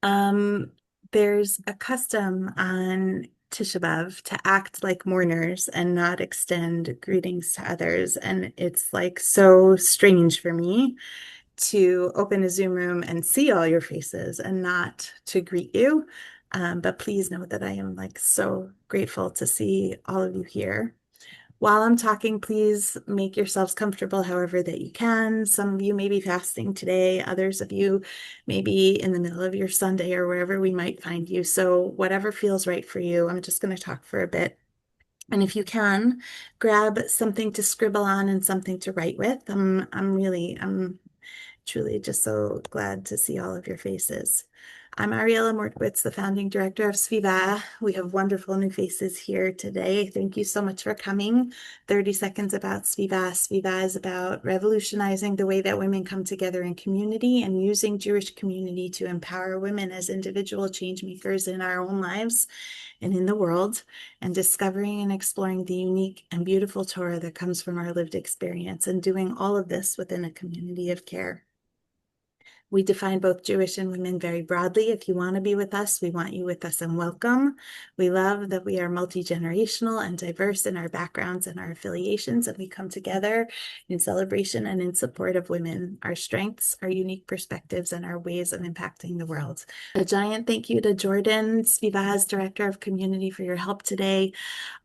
Um, there's a custom on Tisha B'Av to act like mourners and not extend greetings to others. And it's like so strange for me to open a Zoom room and see all your faces and not to greet you. But please know that I am like so grateful to see all of you here. While I'm talking, please make yourselves comfortable however that you can. Some of you may be fasting today, others of you may be in the middle of your Sunday or wherever we might find you. So whatever feels right for you, I'm just going to talk for a bit. And if you can, grab something to scribble on and something to write with. I'm truly just so glad to see all of your faces. I'm Ariella Mortwitz, the founding director of SVIVAH. We have wonderful new faces here today. Thank you so much for coming. 30 seconds about SVIVAH. SVIVAH is about revolutionizing the way that women come together in community and using Jewish community to empower women as individual change makers in our own lives and in the world, and discovering and exploring the unique and beautiful Torah that comes from our lived experience, and doing all of this within a community of care. We define both Jewish and women very broadly. If you want to be with us, we want you with us and welcome. We love that we are multi-generational and diverse in our backgrounds and our affiliations, and we come together in celebration and in support of women, our strengths, our unique perspectives, and our ways of impacting the world. A giant thank you to Jordan, SVIVAH's Director of Community, for your help today.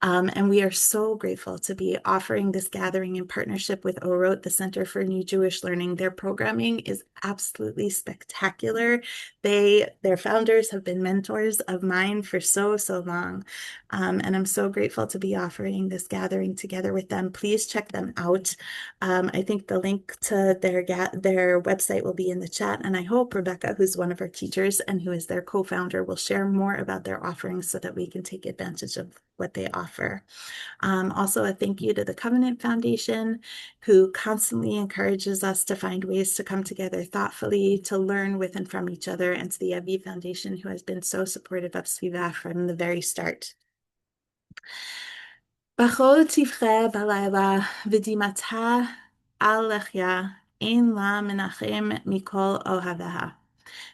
And we are so grateful to be offering this gathering in partnership with OROT, the Center for New Jewish Learning. Their programming is absolutely spectacular. Their founders have been mentors of mine for so long. And I'm so grateful to be offering this gathering together with them. Please check them out. I think the link to their website will be in the chat. And I hope Rebecca, who's one of our teachers and who is their co-founder, will share more about their offerings so that we can take advantage of what they offer. Also, a thank you to the Covenant Foundation, who constantly encourages us to find ways to come together thoughtfully, to learn with and from each other, and to the Aviv Foundation, who has been so supportive of SVIVAH from the very start. B'chol tivche b'layla v'dimata al lechya ein la menachem mikol ohaveha.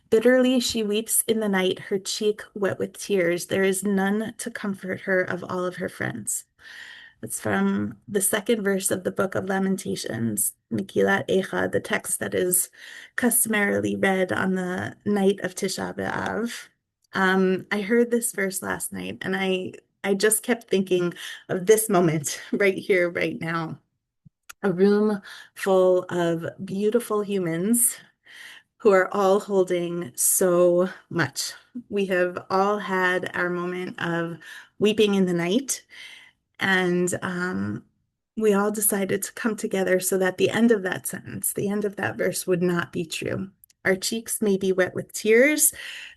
Bitterly she weeps in the night, her cheek wet with tears. There is none to comfort her of all of her friends. It's from the second verse of the book of Lamentations, Megillat Eicha, the text that is customarily read on the night of Tisha B'Av. I heard this verse last night, and I just kept thinking of this moment right here, right now. A room full of beautiful humans who are all holding so much. We have all had our moment of weeping in the night, and we all decided to come together so that the end of that sentence, the end of that verse, would not be true. Our cheeks may be wet with tears,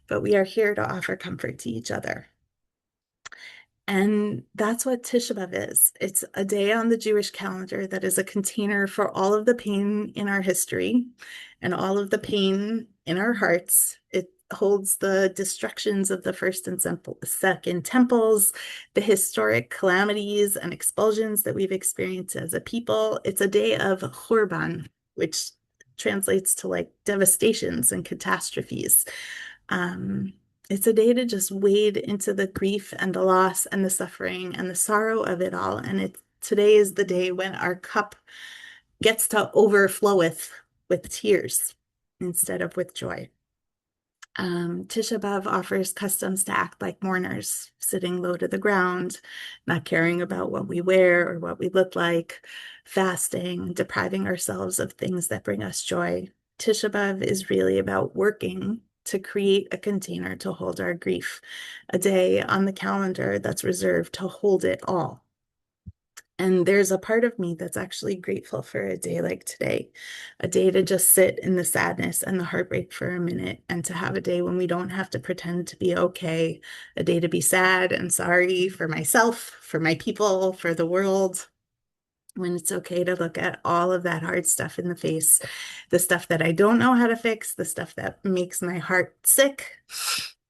but we are here to offer comfort to each other. And that's what Tisha B'Av is. It's a day on the Jewish calendar that is a container for all of the pain in our history and all of the pain in our hearts. It holds the destructions of the first and second temples, the historic calamities and expulsions that we've experienced as a people. It's a day of Churban, which translates to like devastations and catastrophes. It's a day to just wade into the grief and the loss and the suffering and the sorrow of it all. And today is the day when our cup gets to overfloweth with tears instead of with joy. Tisha B'Av offers customs to act like mourners, sitting low to the ground, not caring about what we wear or what we look like, fasting, depriving ourselves of things that bring us joy. Tisha B'Av is really about working to create a container to hold our grief, a day on the calendar that's reserved to hold it all. And there's a part of me that's actually grateful for a day like today, a day to just sit in the sadness and the heartbreak for a minute, and to have a day when we don't have to pretend to be okay, a day to be sad and sorry for myself, for my people, for the world, when it's okay to look at all of that hard stuff in the face, the stuff that I don't know how to fix, the stuff that makes my heart sick,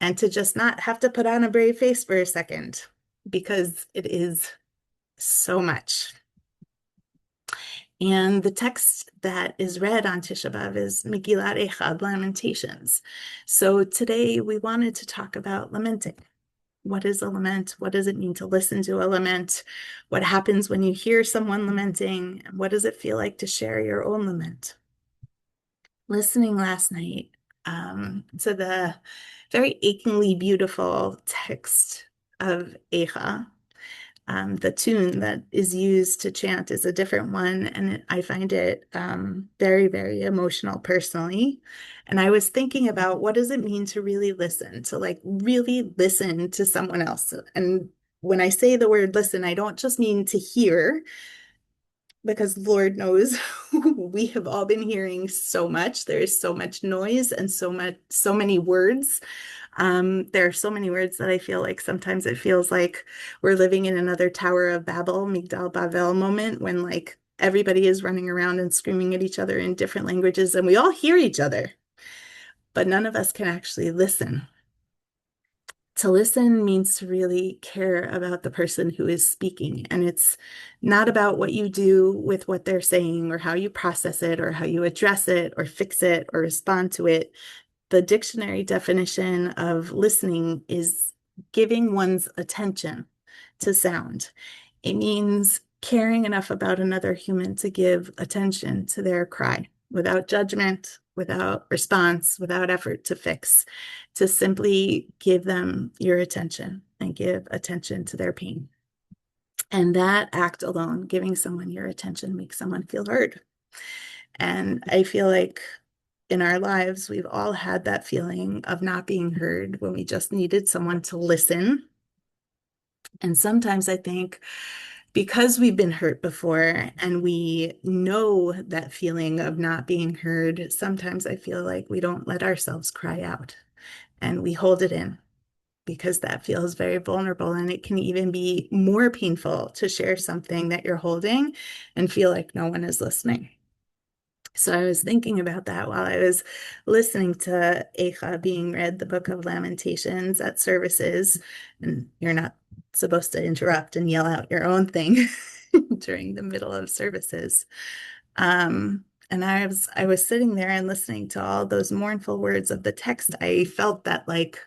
and to just not have to put on a brave face for a second, because it is so much. And the text that is read on Tisha B'Av is Megillat Echad, Lamentations. So today we wanted to talk about lamenting. What is a lament? What does it mean to listen to a lament? What happens when you hear someone lamenting? What does it feel like to share your own lament? Listening last night to the very achingly beautiful text of Eicha, the tune that is used to chant is a different one, and I find it very, very emotional personally. And I was thinking about what does it mean to really listen, to like really listen to someone else. And when I say the word listen, I don't just mean to hear, because Lord knows we have all been hearing so much. There is so much noise and so many words. There are so many words that I feel like sometimes it feels like we're living in another Tower of Babel, Migdal Bavel moment when like everybody is running around and screaming at each other in different languages and we all hear each other, but none of us can actually listen. To listen means to really care about the person who is speaking. And it's not about what you do with what they're saying or how you process it or how you address it or fix it or respond to it. The dictionary definition of listening is giving one's attention to sound. It means caring enough about another human to give attention to their cry without judgment, without response, without effort to fix, to simply give them your attention and give attention to their pain. And that act alone, giving someone your attention, makes someone feel heard. And I feel like in our lives, we've all had that feeling of not being heard when we just needed someone to listen. And sometimes I think because we've been hurt before and we know that feeling of not being heard, sometimes I feel like we don't let ourselves cry out and we hold it in because that feels very vulnerable. And it can even be more painful to share something that you're holding and feel like no one is listening. So I was thinking about that while I was listening to Eicha being read, the book of Lamentations at services. And you're not supposed to interrupt and yell out your own thing during the middle of services. And I was sitting there and listening to all those mournful words of the text. I felt that, like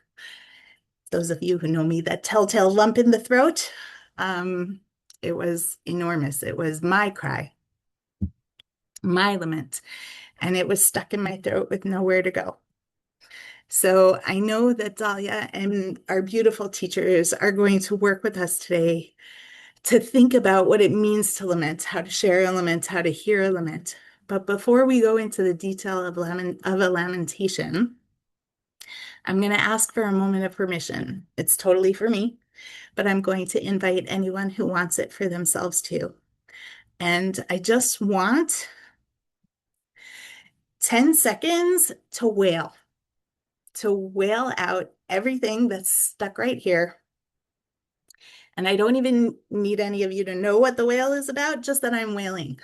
those of you who know me, that telltale lump in the throat. It was enormous. It was my cry, my lament, and it was stuck in my throat with nowhere to go. So I know that Dahlia and our beautiful teachers are going to work with us today to think about what it means to lament, how to share a lament, how to hear a lament. But before we go into the detail of a lamentation, I'm going to ask for a moment of permission. It's totally for me, but I'm going to invite anyone who wants it for themselves too. And I just want 10 seconds to wail out everything that's stuck right here. And I don't even need any of you to know what the wail is about, just that I'm wailing.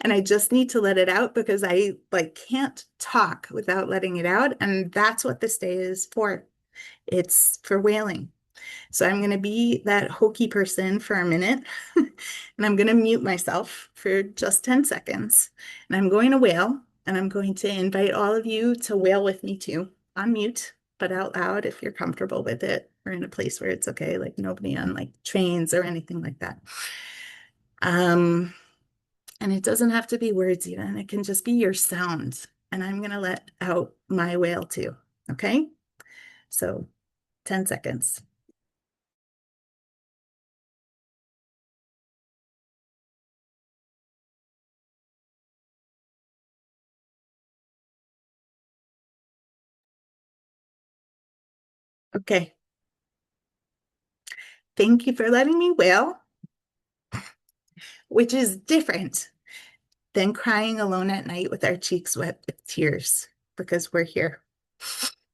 And I just need to let it out because I like can't talk without letting it out. And that's what this day is for. It's for wailing. So I'm going to be that hokey person for a minute and I'm going to mute myself for just 10 seconds and I'm going to wail and I'm going to invite all of you to wail with me too, on mute, but out loud if you're comfortable with it or in a place where it's okay, like nobody on like trains or anything like that. And it doesn't have to be words even, it can just be your sounds. And I'm going to let out my wail too. Okay. So 10 seconds. Okay. Thank you for letting me wail, which is different than crying alone at night with our cheeks wet with tears because we're here.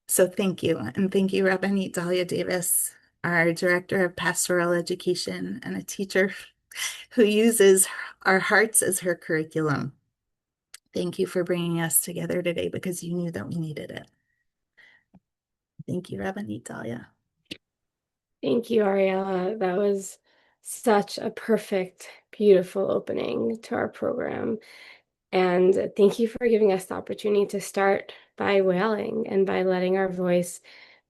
So thank you. And thank you, Rabbanit Dahlia Davis, our Director of Pastoral Education and a teacher who uses our hearts as her curriculum. Thank you for bringing us together today because you knew that we needed it. Thank you, Rabbanit Dahlia. Thank you, Ariella. That was Such a perfect, beautiful opening to our program. And thank you for giving us the opportunity to start by wailing and by letting our voice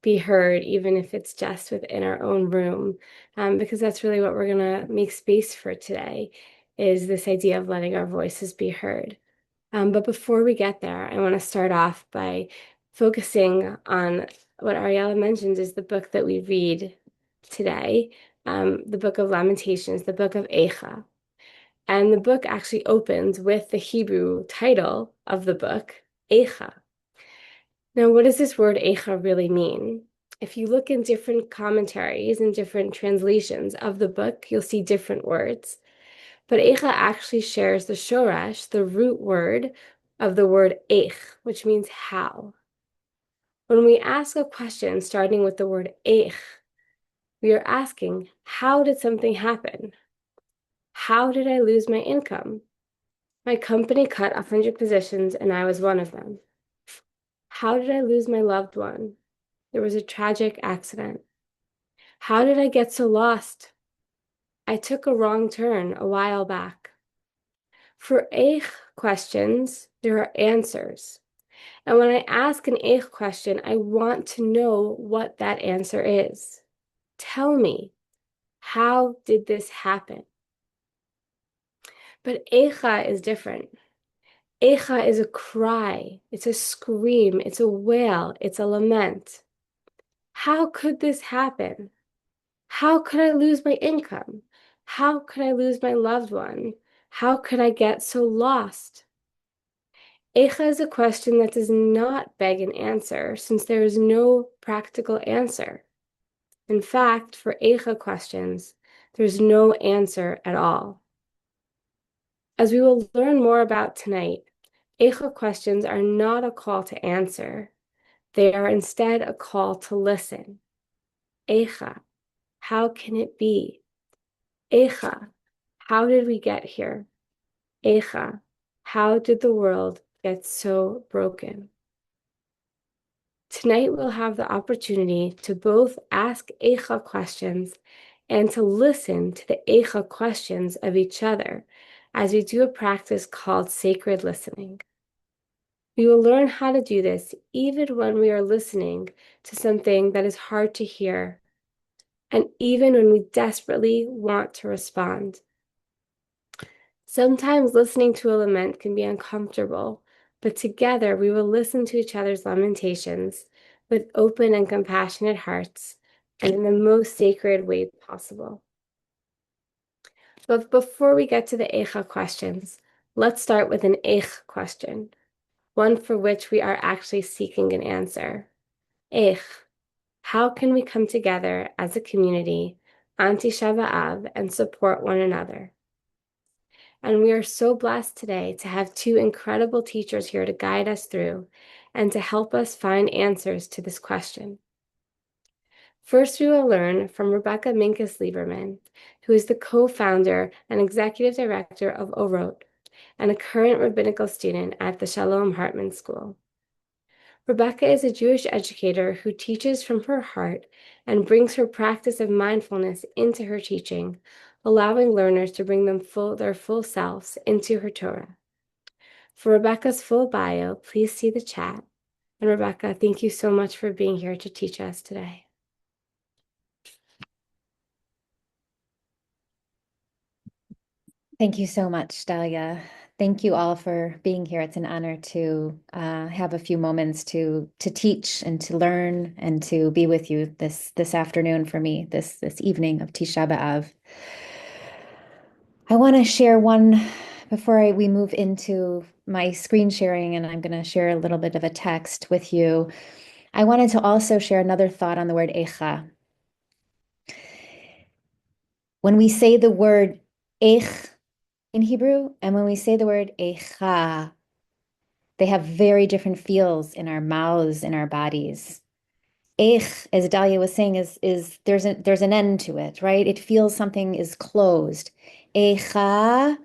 be heard, even if it's just within our own room, because that's really what we're going to make space for today, is this idea of letting our voices be heard. But before we get there, I want to start off by focusing on what Ariella mentioned is the book that we read today, the book of Lamentations, the book of Eicha. And the book actually opens with the Hebrew title of the book, Eicha. Now, what does this word Eicha really mean? If you look in different commentaries and different translations of the book, you'll see different words. But Eicha actually shares the shorash, the root word of the word eich, which means how. When we ask a question starting with the word eich, we are asking, how did something happen? How did I lose my income? My company cut 100 positions and I was one of them. How did I lose my loved one? There was a tragic accident. How did I get so lost? I took a wrong turn a while back. For eich questions, there are answers. And when I ask an eich question, I want to know what that answer is. Tell me, how did this happen? But eicha is different. Eicha is a cry, it's a scream, it's a wail, it's a lament. How could this happen? How could I lose my income? How could I lose my loved one? How could I get so lost? Eicha is a question that does not beg an answer, since there is no practical answer. In fact, for Eicha questions, there's no answer at all. As we will learn more about tonight, Eicha questions are not a call to answer. They are instead a call to listen. Eicha, how can it be? Eicha, how did we get here? Eicha, how did the world get so broken? Tonight we'll have the opportunity to both ask Eicha questions and to listen to the Eicha questions of each other as we do a practice called sacred listening. We will learn how to do this even when we are listening to something that is hard to hear, and even when we desperately want to respond. Sometimes listening to a lament can be uncomfortable, but together we will listen to each other's lamentations with open and compassionate hearts and in the most sacred way possible. But before we get to the Eicha questions, let's start with an Eich question, one for which we are actually seeking an answer. Eich, how can we come together as a community on Tisha B'Av and support one another? And we are so blessed today to have two incredible teachers here to guide us through and to help us find answers to this question. First, we will learn from Rebecca Minkus Lieberman, who is the co-founder and executive director of Orot and a current rabbinical student at the Shalom Hartman School. Rebecca is a Jewish educator who teaches from her heart and brings her practice of mindfulness into her teaching, allowing learners to bring their full selves into HerTorah. For Rebecca's full bio, please see the chat. And Rebecca, thank you so much for being here to teach us today. Thank you so much, Dahlia. Thank you all for being here. It's an honor to have a few moments to teach and to learn and to be with you this afternoon for me, this evening of Tisha B'Av. I want to share one before we move into my screen sharing, and I'm going to share a little bit of a text with you. I wanted to also share another thought on the word Eicha. When we say the word Eich in Hebrew, and when we say the word Eicha, they have very different feels in our mouths, in our bodies. Eich, as Dahlia was saying, is there's an end to it, right? It feels something is closed. Eicha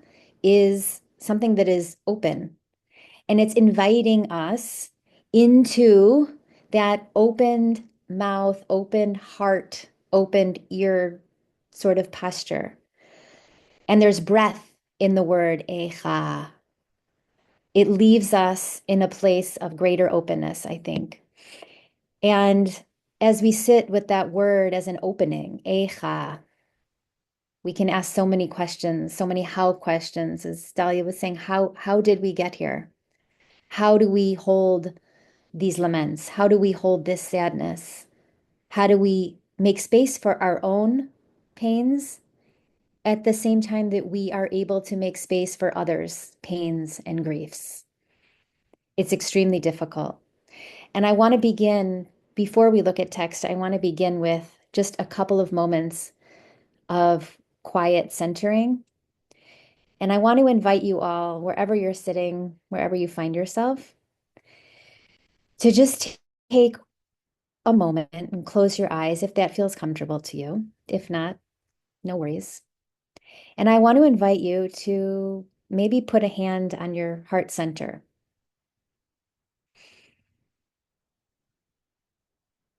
is something that is open, and it's inviting us into that opened mouth, opened heart, opened ear sort of posture. And there's breath in the word echa. It leaves us in a place of greater openness, I think. And as we sit with that word as an opening, echa, we can ask so many questions, so many how questions. As Dahlia was saying, how did we get here? How do we hold these laments? How do we hold this sadness? How do we make space for our own pains at the same time that we are able to make space for others' pains and griefs? It's extremely difficult. And I want to begin, before we look at text, I want to begin with just a couple of moments of quiet centering. And I want to invite you all, wherever you're sitting, wherever you find yourself, to just take a moment and close your eyes if that feels comfortable to you. If not, no worries. And I want to invite you to maybe put a hand on your heart center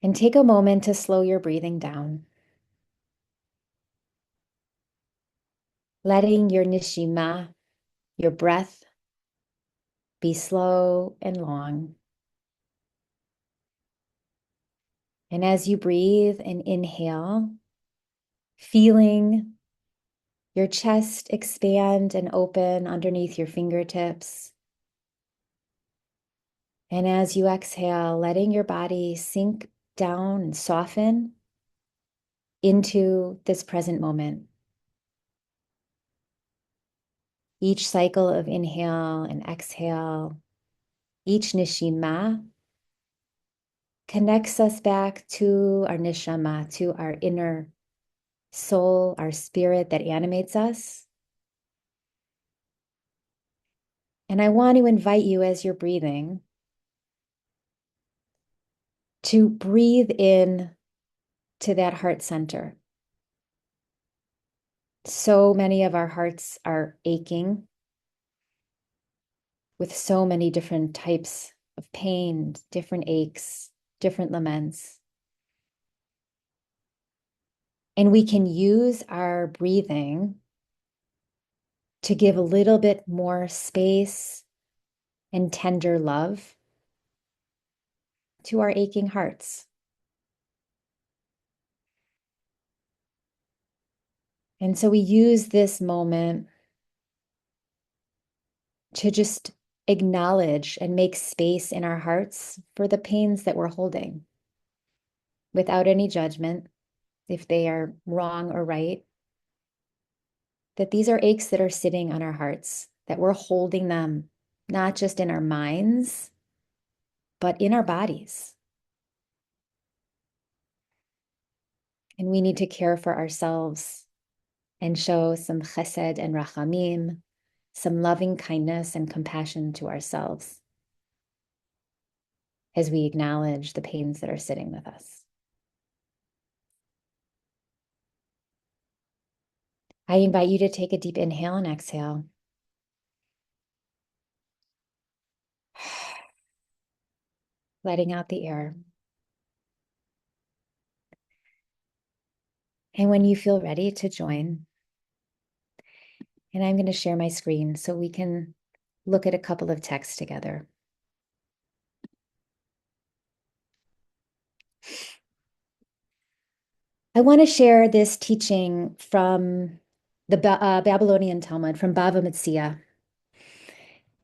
and take a moment to slow your breathing down, letting your nishima, your breath, be slow and long. And as you breathe and inhale, feeling your chest expand and open underneath your fingertips. And as you exhale, letting your body sink down and soften into this present moment. Each cycle of inhale and exhale, each nishima connects us back to our neshama, to our inner soul, our spirit that animates us. And I want to invite you as you're breathing to breathe in to that heart center. So many of our hearts are aching with so many different types of pain, different aches, different laments. And we can use our breathing to give a little bit more space and tender love to our aching hearts. And so we use this moment to just acknowledge and make space in our hearts for the pains that we're holding without any judgment, if they are wrong or right, that these are aches that are sitting on our hearts, that we're holding them, not just in our minds, but in our bodies. And we need to care for ourselves and show some chesed and rachamim, some loving kindness and compassion to ourselves as we acknowledge the pains that are sitting with us. I invite you to take a deep inhale and exhale. Letting out the air. And when you feel ready to join, and I'm going to share my screen so we can look at a couple of texts together. I want to share this teaching from the Babylonian Talmud, from Bava Metzia.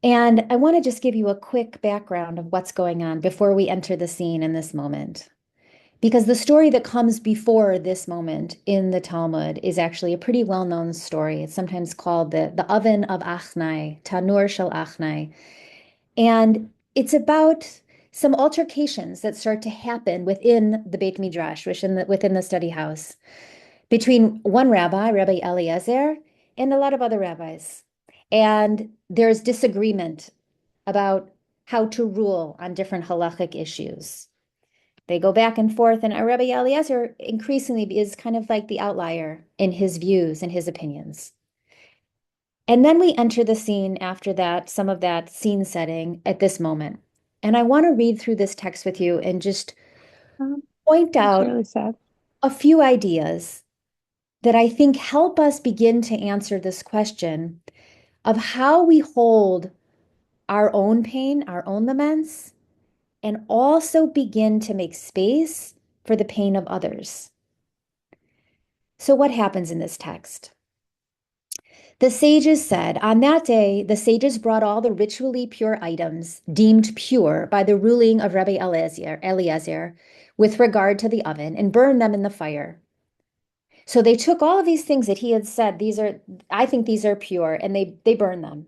And I want to just give you a quick background of what's going on before we enter the scene in this moment. Because the story that comes before this moment in the Talmud is actually a pretty well-known story. It's sometimes called the oven of Achnai, Tanur Shel Achnai. And it's about some altercations that start to happen within the Beit Midrash, within the study house, between one rabbi, Rabbi Eliezer, and a lot of other rabbis. And there's disagreement about how to rule on different halachic issues. They go back and forth, and Rabbi Eliezer increasingly is kind of like the outlier in his views and his opinions. And then we enter the scene after that, some of that scene setting at this moment. And I want to read through this text with you and just point That's out really sad. a few ideas that I think help us begin to answer this question of how we hold our own pain, our own laments, and also begin to make space for the pain of others. So, what happens in this text? The sages said, on that day, the sages brought all the ritually pure items deemed pure by the ruling of Rabbi Eliezer with regard to the oven and burned them in the fire. So they took all of these things that he had said, I think these are pure, and they burned them.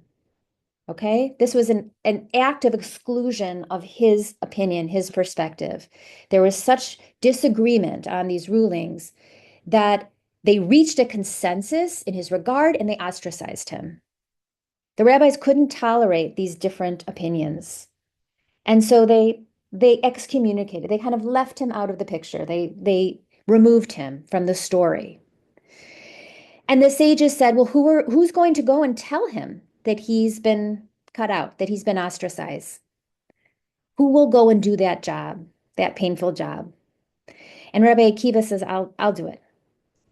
Okay? This was an act of exclusion of his opinion, his perspective. There was such disagreement on these rulings that they reached a consensus in his regard and they ostracized him. The rabbis couldn't tolerate these different opinions. And so they excommunicated. They kind of left him out of the picture. They removed him from the story. And the sages said, well, who's going to go and tell him that he's been cut out, that he's been ostracized? Who will go and do that job, that painful job? And Rabbi Akiva says, I'll do it.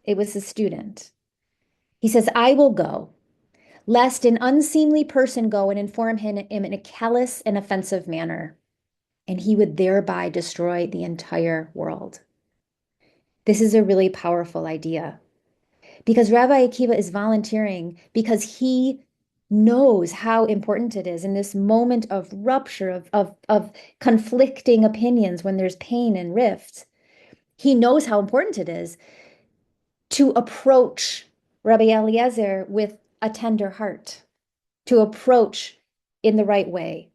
It was his student. He says, I will go, lest an unseemly person go and inform him in a callous and offensive manner, and he would thereby destroy the entire world. This is a really powerful idea because Rabbi Akiva is volunteering because he knows how important it is in this moment of rupture, of conflicting opinions when there's pain and rift. He knows how important it is to approach Rabbi Eliezer with a tender heart, to approach in the right way.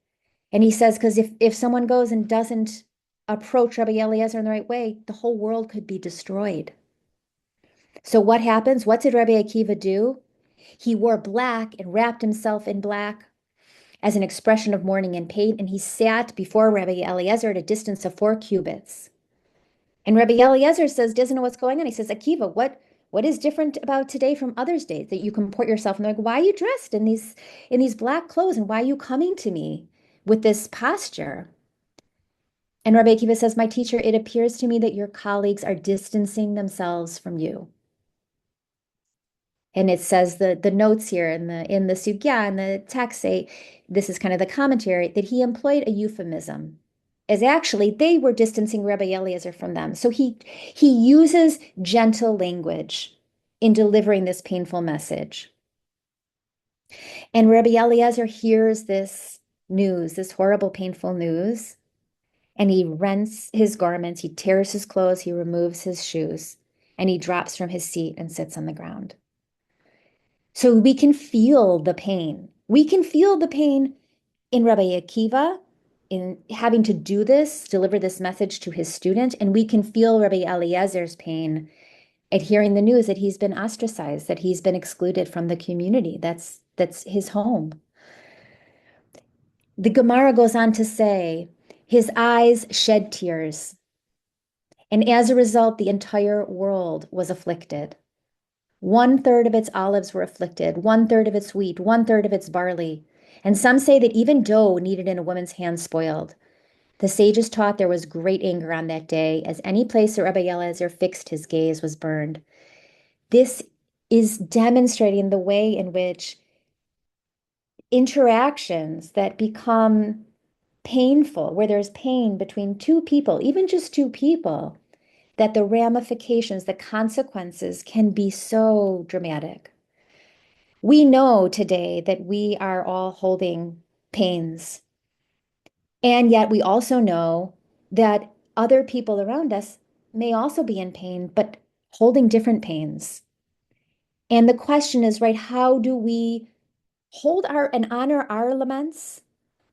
And he says, because if someone goes and doesn't approach Rabbi Eliezer in the right way, the whole world could be destroyed. So what happens? What did Rabbi Akiva do? He wore black and wrapped himself in black as an expression of mourning and pain, and he sat before Rabbi Eliezer at a distance of 4 cubits. And Rabbi Eliezer doesn't know what's going on. He says, Akiva, what is different about today from others' days that you comport yourself? And they're like, why are you dressed in these black clothes? And why are you coming to me with this posture? And Rabbi Akiva says, my teacher, it appears to me that your colleagues are distancing themselves from you. And it says the notes here in the sugya and the text say, this is kind of the commentary, that he employed a euphemism, as actually they were distancing Rabbi Eliezer from them. So he uses gentle language in delivering this painful message. And Rabbi Eliezer hears this news, this horrible, painful news, and he rents his garments, he tears his clothes, he removes his shoes, and he drops from his seat and sits on the ground. So we can feel the pain. We can feel the pain in Rabbi Akiva, in having to do this, deliver this message to his student, and we can feel Rabbi Eliezer's pain at hearing the news that he's been ostracized, that he's been excluded from the community. That's his home. The Gemara goes on to say, his eyes shed tears, and as a result, the entire world was afflicted. 1/3 of its olives were afflicted, 1/3 of its wheat, 1/3 of its barley. And some say that even dough kneaded in a woman's hand spoiled. The sages taught there was great anger on that day, as any place that Rabbi Eliezer fixed his gaze was burned. This is demonstrating the way in which interactions that become painful, where there's pain between two people, even just two people, that the ramifications, the consequences can be so dramatic. We know today that we are all holding pains. And yet we also know that other people around us may also be in pain, but holding different pains. And the question is, right, how do we hold and honor our laments,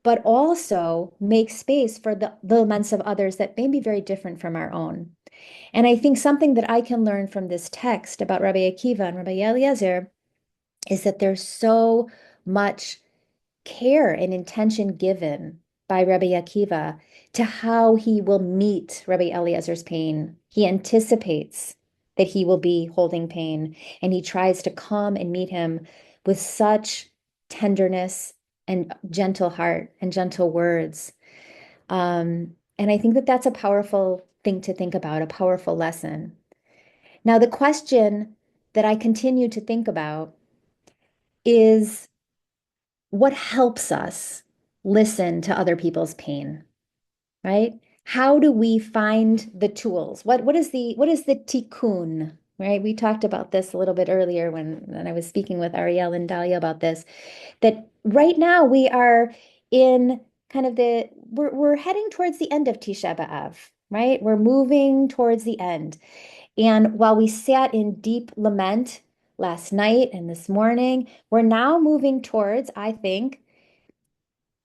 but also make space for the laments of others that may be very different from our own? And I think something that I can learn from this text about Rabbi Akiva and Rabbi Eliezer is that there's so much care and intention given by Rabbi Akiva to how he will meet Rabbi Eliezer's pain. He anticipates that he will be holding pain, and he tries to come and meet him with such tenderness and gentle heart and gentle words. And I think that that's a powerful thing to think about, a powerful lesson. Now, the question that I continue to think about is what helps us listen to other people's pain, right? How do we find the tools? What is the tikkun, right? We talked about this a little bit earlier when I was speaking with Ariel and Dahlia about this, that right now we are in kind of we're heading towards the end of Tisha B'Av, right? We're moving towards the end. And while we sat in deep lament last night and this morning, we're now moving towards, I think,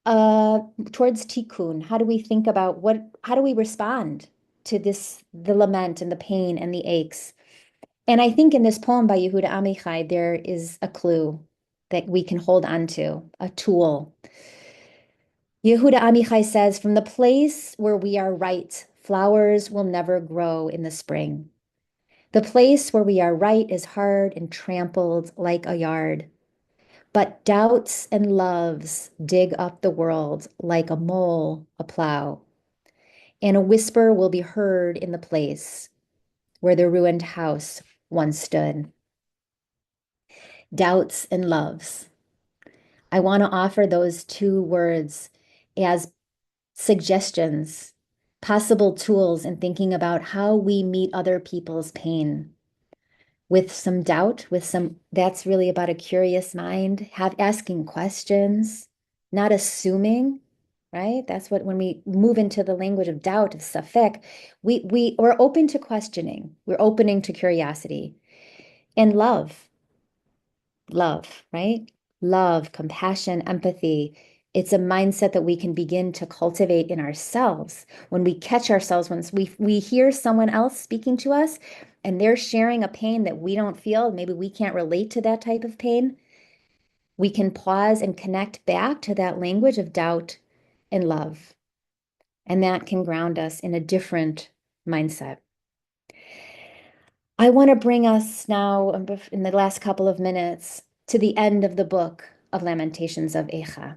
towards tikkun. How do we think about how do we respond to the lament and the pain and the aches? And I think in this poem by Yehuda Amichai, there is a clue that we can hold on to, a tool. Yehuda Amichai says, from the place where we are right, flowers will never grow in the spring. The place where we are right is hard and trampled like a yard. But doubts and loves dig up the world like a mole, a plow. And a whisper will be heard in the place where the ruined house once stood. Doubts and loves. I want to offer those two words as suggestions, possible tools in thinking about how we meet other people's pain. With some doubt, that's really about a curious mind, asking questions, not assuming, right? That's what, when we move into the language of doubt, of safek, we're open to questioning, we're opening to curiosity. And love, right? Love, compassion, empathy. It's a mindset that we can begin to cultivate in ourselves. When we catch ourselves, when we hear someone else speaking to us and they're sharing a pain that we don't feel, maybe we can't relate to that type of pain, we can pause and connect back to that language of doubt and love. And that can ground us in a different mindset. I want to bring us now, in the last couple of minutes, to the end of the book of Lamentations of Echa.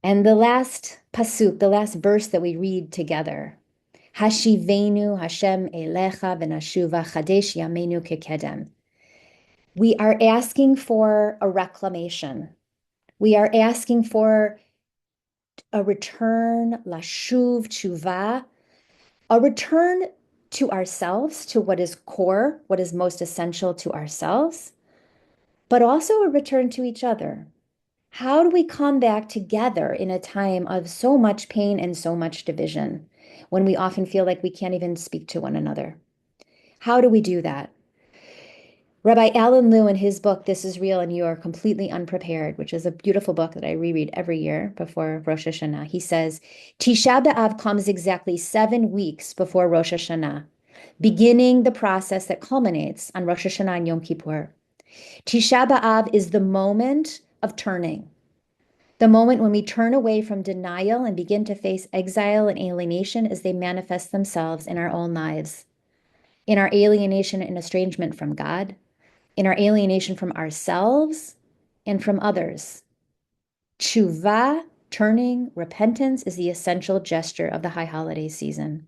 And the last pasuk, the last verse that we read together, Hashivenu Hashem Elecha v'nashuva chadesh yamenu kekedem. We are asking for a reclamation. We are asking for a return, lashuv tshuva, a return to ourselves, to what is core, what is most essential to ourselves, but also a return to each other. How do we come back together in a time of so much pain and so much division, when we often feel like we can't even speak to one another? How do we do that? Rabbi Alan Liu, in his book, This Is Real and You Are Completely Unprepared, which is a beautiful book that I reread every year before Rosh Hashanah, he says, Tisha B'Av comes exactly 7 weeks before Rosh Hashanah, beginning the process that culminates on Rosh Hashanah and Yom Kippur. Tisha B'Av is the moment of turning, the moment when we turn away from denial and begin to face exile and alienation as they manifest themselves in our own lives, in our alienation and estrangement from God, in our alienation from ourselves and from others. Tshuva, turning, repentance, is the essential gesture of the high holiday season.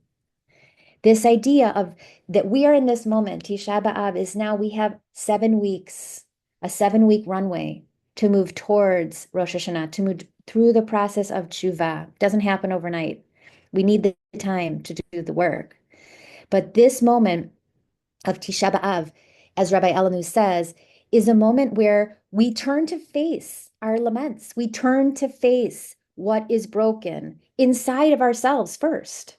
This idea of that we are in this moment, Tisha B'Av, is now we have 7 weeks, a 7-week runway to move towards Rosh Hashanah, to move through the process of tshuva. It doesn't happen overnight. We need the time to do the work. But this moment of Tisha B'Av, as Rabbi Elanu says, is a moment where we turn to face our laments. We turn to face what is broken inside of ourselves first.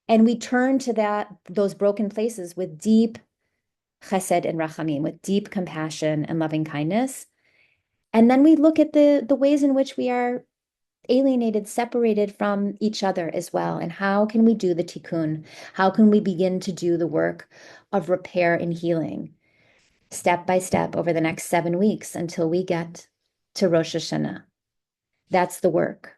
And we turn to those broken places with deep chesed and rachamim, with deep compassion and loving kindness. And then we look at the ways in which we are alienated, separated from each other as well. And how can we do the tikkun? How can we begin to do the work of repair and healing step by step over the next 7 weeks until we get to Rosh Hashanah? That's the work.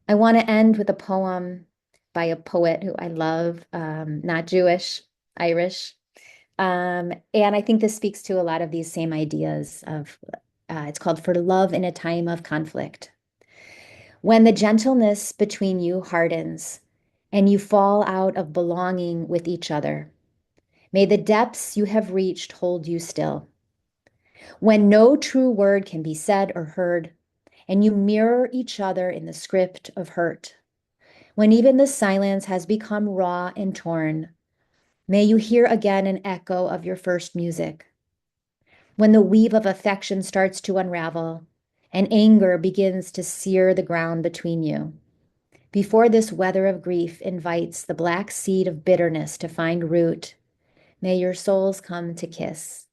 I want to end with a poem by a poet who I love, not Jewish, Irish. And I think this speaks to a lot of these same ideas of, it's called For Love in a Time of Conflict. When the gentleness between you hardens and you fall out of belonging with each other, May the depths you have reached hold you still. When no true word can be said or heard, and you mirror each other in the script of hurt, when even the silence has become raw and torn, may you hear again an echo of your first music. When the weave of affection starts to unravel, and anger begins to sear the ground between you, before this weather of grief invites the black seed of bitterness to find root, may your souls come to kiss.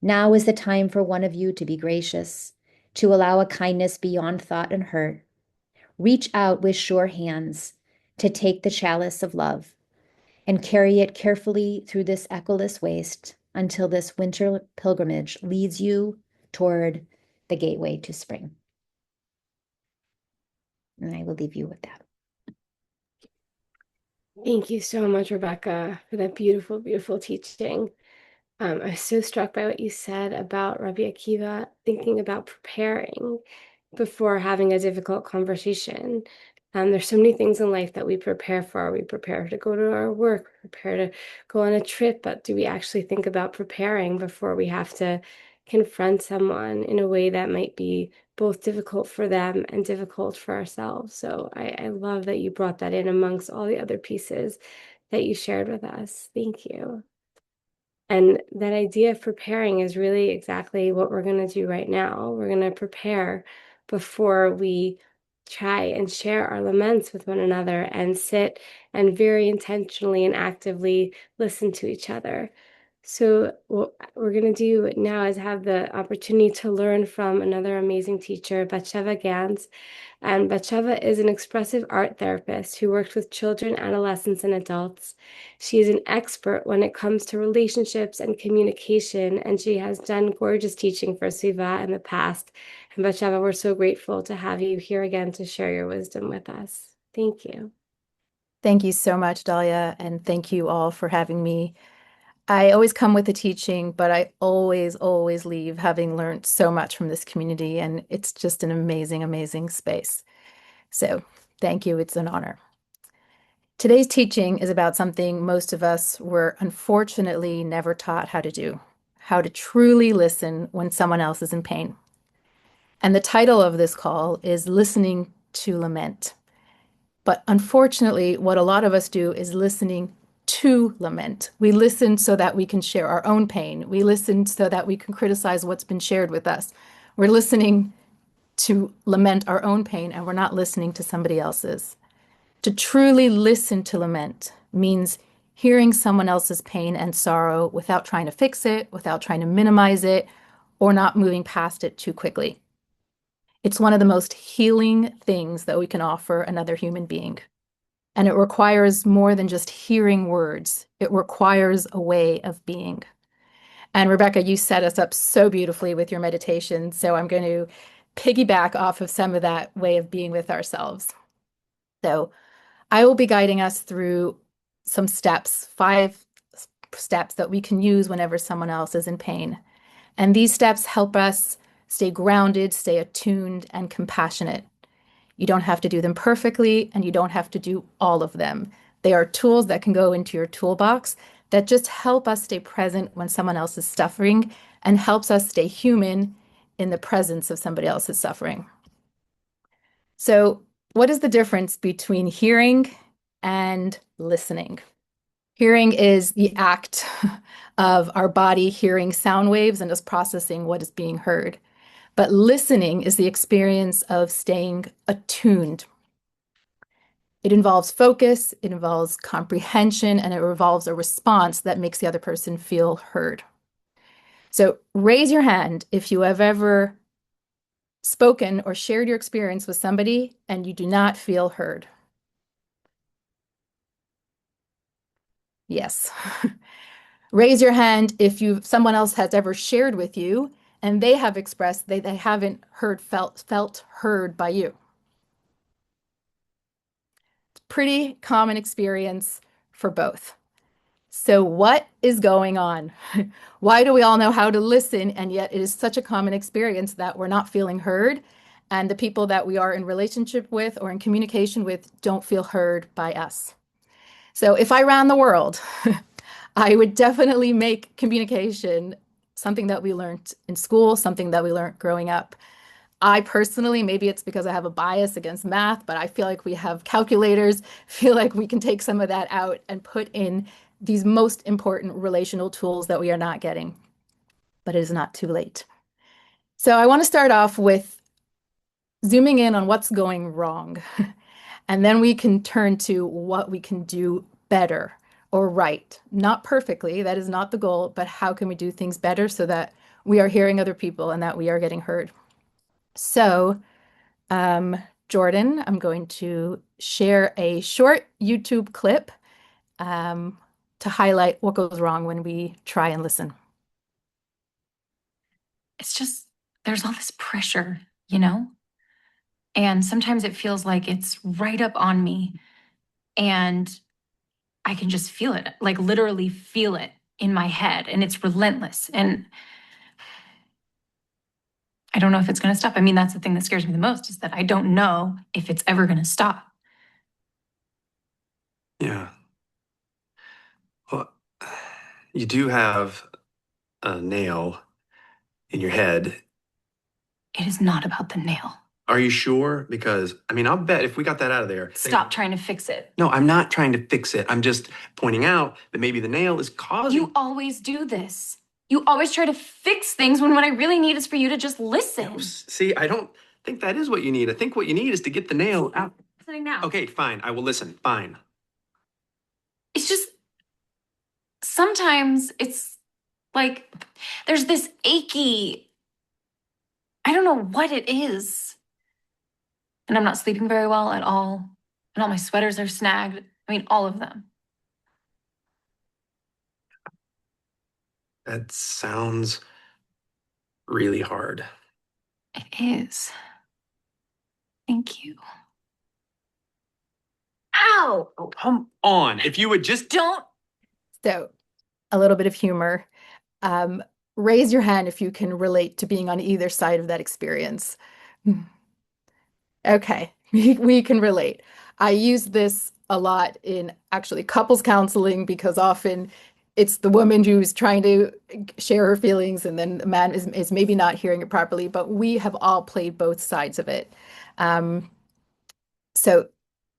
Now is the time for one of you to be gracious, to allow a kindness beyond thought and hurt. Reach out with sure hands to take the chalice of love and carry it carefully through this echoless waste until this winter pilgrimage leads you toward the gateway to spring. And I will leave you with that. Thank you so much, Rebecca, for that beautiful, beautiful teaching. I was so struck by what you said about Rabbi Akiva thinking about preparing before having a difficult conversation. There's so many things in life that we prepare for. We prepare to go to our work, prepare to go on a trip, but do we actually think about preparing before we have to confront someone in a way that might be both difficult for them and difficult for ourselves? So I love that you brought that in amongst all the other pieces that you shared with us. Thank you. And that idea of preparing is really exactly what we're going to do right now. We're going to prepare before we try and share our laments with one another and sit and very intentionally and actively listen to each other. So what we're going to do now is have the opportunity to learn from another amazing teacher, Batsheva Ganz. And Batsheva is an expressive art therapist who works with children, adolescents, and adults. She is an expert when it comes to relationships and communication, and she has done gorgeous teaching for SVIVAH in the past. And Batsheva, we're so grateful to have you here again to share your wisdom with us. Thank you. Thank you so much, Dahlia, and thank you all for having me. I always come with the teaching, but I always, always leave having learned so much from this community, and it's just an amazing, amazing space. So thank you. It's an honor. Today's teaching is about something most of us were unfortunately never taught how to do, how to truly listen when someone else is in pain. And the title of this call is Listening to Lament. But unfortunately, what a lot of us do is listening to lament. We listen so that we can share our own pain. We listen so that we can criticize what's been shared with us. We're listening to lament our own pain, and we're not listening to somebody else's. To truly listen to lament means hearing someone else's pain and sorrow without trying to fix it, without trying to minimize it, or not moving past it too quickly. It's one of the most healing things that we can offer another human being. And it requires more than just hearing words. It requires a way of being. And Rebecca, you set us up so beautifully with your meditation. So I'm going to piggyback off of some of that way of being with ourselves. So I will be guiding us through some steps, 5 steps that we can use whenever someone else is in pain. And these steps help us stay grounded, stay attuned, and compassionate. You don't have to do them perfectly, and you don't have to do all of them. They are tools that can go into your toolbox that just help us stay present when someone else is suffering and helps us stay human in the presence of somebody else's suffering. So, what is the difference between hearing and listening? Hearing is the act of our body hearing sound waves and us processing what is being heard. But listening is the experience of staying attuned. It involves focus, it involves comprehension, and it involves a response that makes the other person feel heard. So raise your hand if you have ever spoken or shared your experience with somebody and you do not feel heard. Yes. Raise your hand if someone else has ever shared with you and they have expressed they haven't felt heard by you. Pretty common experience for both. So what is going on? Why do we all know how to listen, and yet it is such a common experience that we're not feeling heard, and the people that we are in relationship with or in communication with don't feel heard by us? So if I ran the world, I would definitely make communication something that we learned in school, something that we learned growing up. I personally, maybe it's because I have a bias against math, but I feel like we have calculators, feel like we can take some of that out and put in these most important relational tools that we are not getting, but it is not too late. So I want to start off with zooming in on what's going wrong. And then we can turn to what we can do better or right. Not perfectly, that is not the goal, but how can we do things better so that we are hearing other people and that we are getting heard. So, Jordan, I'm going to share a short YouTube clip to highlight what goes wrong when we try and listen. It's just, there's all this pressure, you know? And sometimes it feels like it's right up on me and I can just feel it, like literally feel it in my head, and it's relentless. And I don't know if it's going to stop. I mean, that's the thing that scares me the most, is that I don't know if it's ever going to stop. Yeah. Well, you do have a nail in your head. It is not about the nail. Are you sure? Because, I mean, I'll bet if we got that out of there. Stop trying to fix it. No, I'm not trying to fix it. I'm just pointing out that maybe the nail is causing. You always do this. You always try to fix things when what I really need is for you to just listen. No, see, I don't think that is what you need. I think what you need is to get the nail out. Listening now. Okay, fine. I will listen. Fine. It's just, sometimes it's like there's this achy, I don't know what it is. And I'm not sleeping very well at all. And all my sweaters are snagged. I mean, all of them. That sounds really hard. It is. Thank you. Ow! Oh, come on. If you would just. Don't. So, a little bit of humor. Raise your hand if you can relate to being on either side of that experience. Okay, we can relate. I use this a lot in actually couples counseling because often it's the woman who's trying to share her feelings and then the man is maybe not hearing it properly, but we have all played both sides of it. So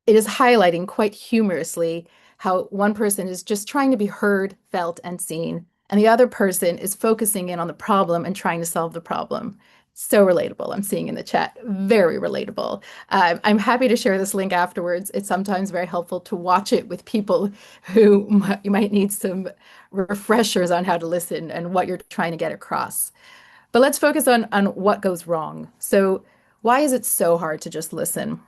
it is highlighting quite humorously how one person is just trying to be heard, felt, and seen, and the other person is focusing in on the problem and trying to solve the problem. So relatable. I'm seeing in the chat. Very relatable. I'm happy to share this link afterwards. It's sometimes very helpful to watch it with people who you might need some refreshers on how to listen and what you're trying to get across. But let's focus on what goes wrong. So why is it so hard to just listen?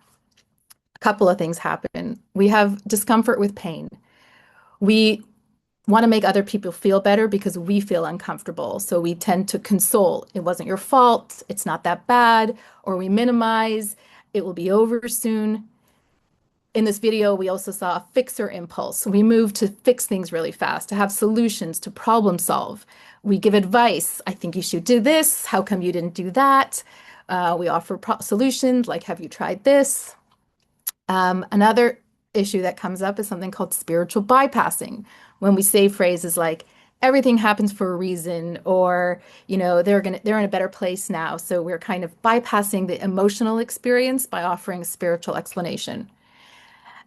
A couple of things happen. We have discomfort with pain. We want to make other people feel better because we feel uncomfortable. So we tend to console. It wasn't your fault. It's not that bad. Or we minimize. It will be over soon. In this video, we also saw a fixer impulse. We move to fix things really fast, to have solutions, to problem solve. We give advice. I think you should do this. How come you didn't do that? We offer solutions like, have you tried this? Another issue that comes up is something called spiritual bypassing. When we say phrases like everything happens for a reason, or they're in a better place now, so we're kind of bypassing the emotional experience by offering a spiritual explanation.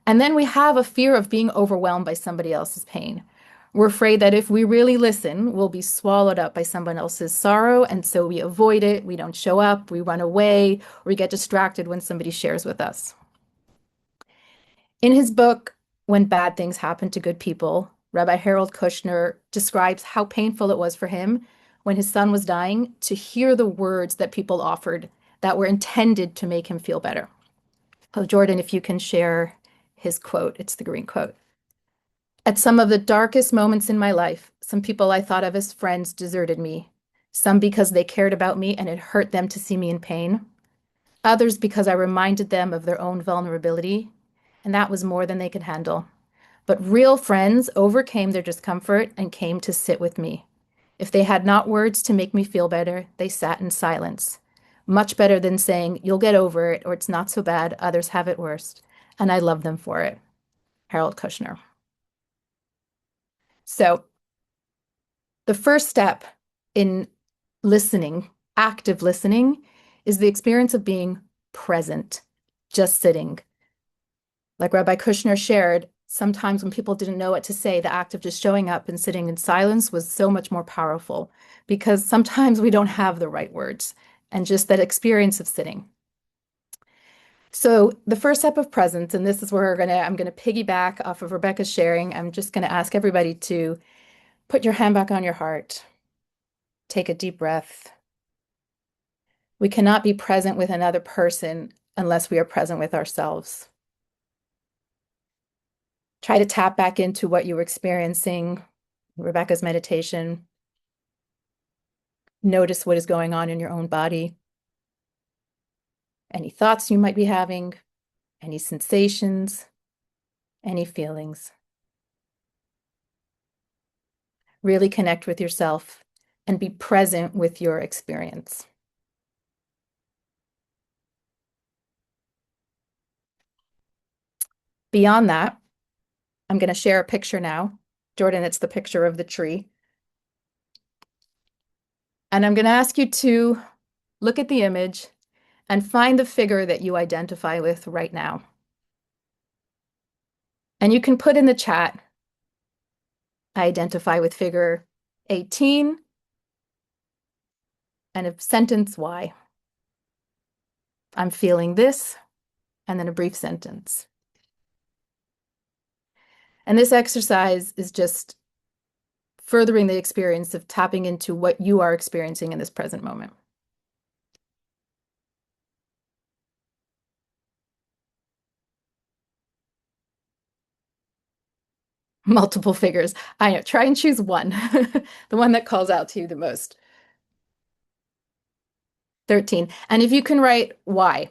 And then we have a fear of being overwhelmed by somebody else's pain. We're afraid that if we really listen, we'll be swallowed up by someone else's sorrow, and so we avoid it, we don't show up, we run away, or we get distracted when somebody shares with us. In his book, When Bad Things Happen to Good People, Rabbi Harold Kushner describes how painful it was for him when his son was dying to hear the words that people offered that were intended to make him feel better. Oh, Jordan, if you can share his quote, it's the green quote. At some of the darkest moments in my life, some people I thought of as friends deserted me, some because they cared about me and it hurt them to see me in pain, others because I reminded them of their own vulnerability, and that was more than they could handle. But real friends overcame their discomfort and came to sit with me. If they had not words to make me feel better, they sat in silence. Much better than saying, you'll get over it, or it's not so bad, others have it worse. And I love them for it. Harold Kushner. So The first step in listening, active listening, is the experience of being present, just sitting. Like Rabbi Kushner shared, sometimes when people didn't know what to say, the act of just showing up and sitting in silence was so much more powerful, because sometimes we don't have the right words, and just that experience of sitting. So the first step of presence, and this is where I'm gonna piggyback off of Rebecca's sharing. I'm just gonna ask everybody to put your hand back on your heart. Take a deep breath. We cannot be present with another person unless we are present with ourselves. Try to tap back into what you were experiencing, Rebecca's meditation. Notice what is going on in your own body. Any thoughts you might be having, any sensations, any feelings. Really connect with yourself and be present with your experience. Beyond that, I'm going to share a picture now. Jordan, it's the picture of the tree. And I'm going to ask you to look at the image and find the figure that you identify with right now. And you can put in the chat, I identify with figure 18, and a sentence why. I'm feeling this, and then a brief sentence. And this exercise is just furthering the experience of tapping into what you are experiencing in this present moment. Multiple figures. I know, try and choose one, the one that calls out to you the most. 13. And if you can write why.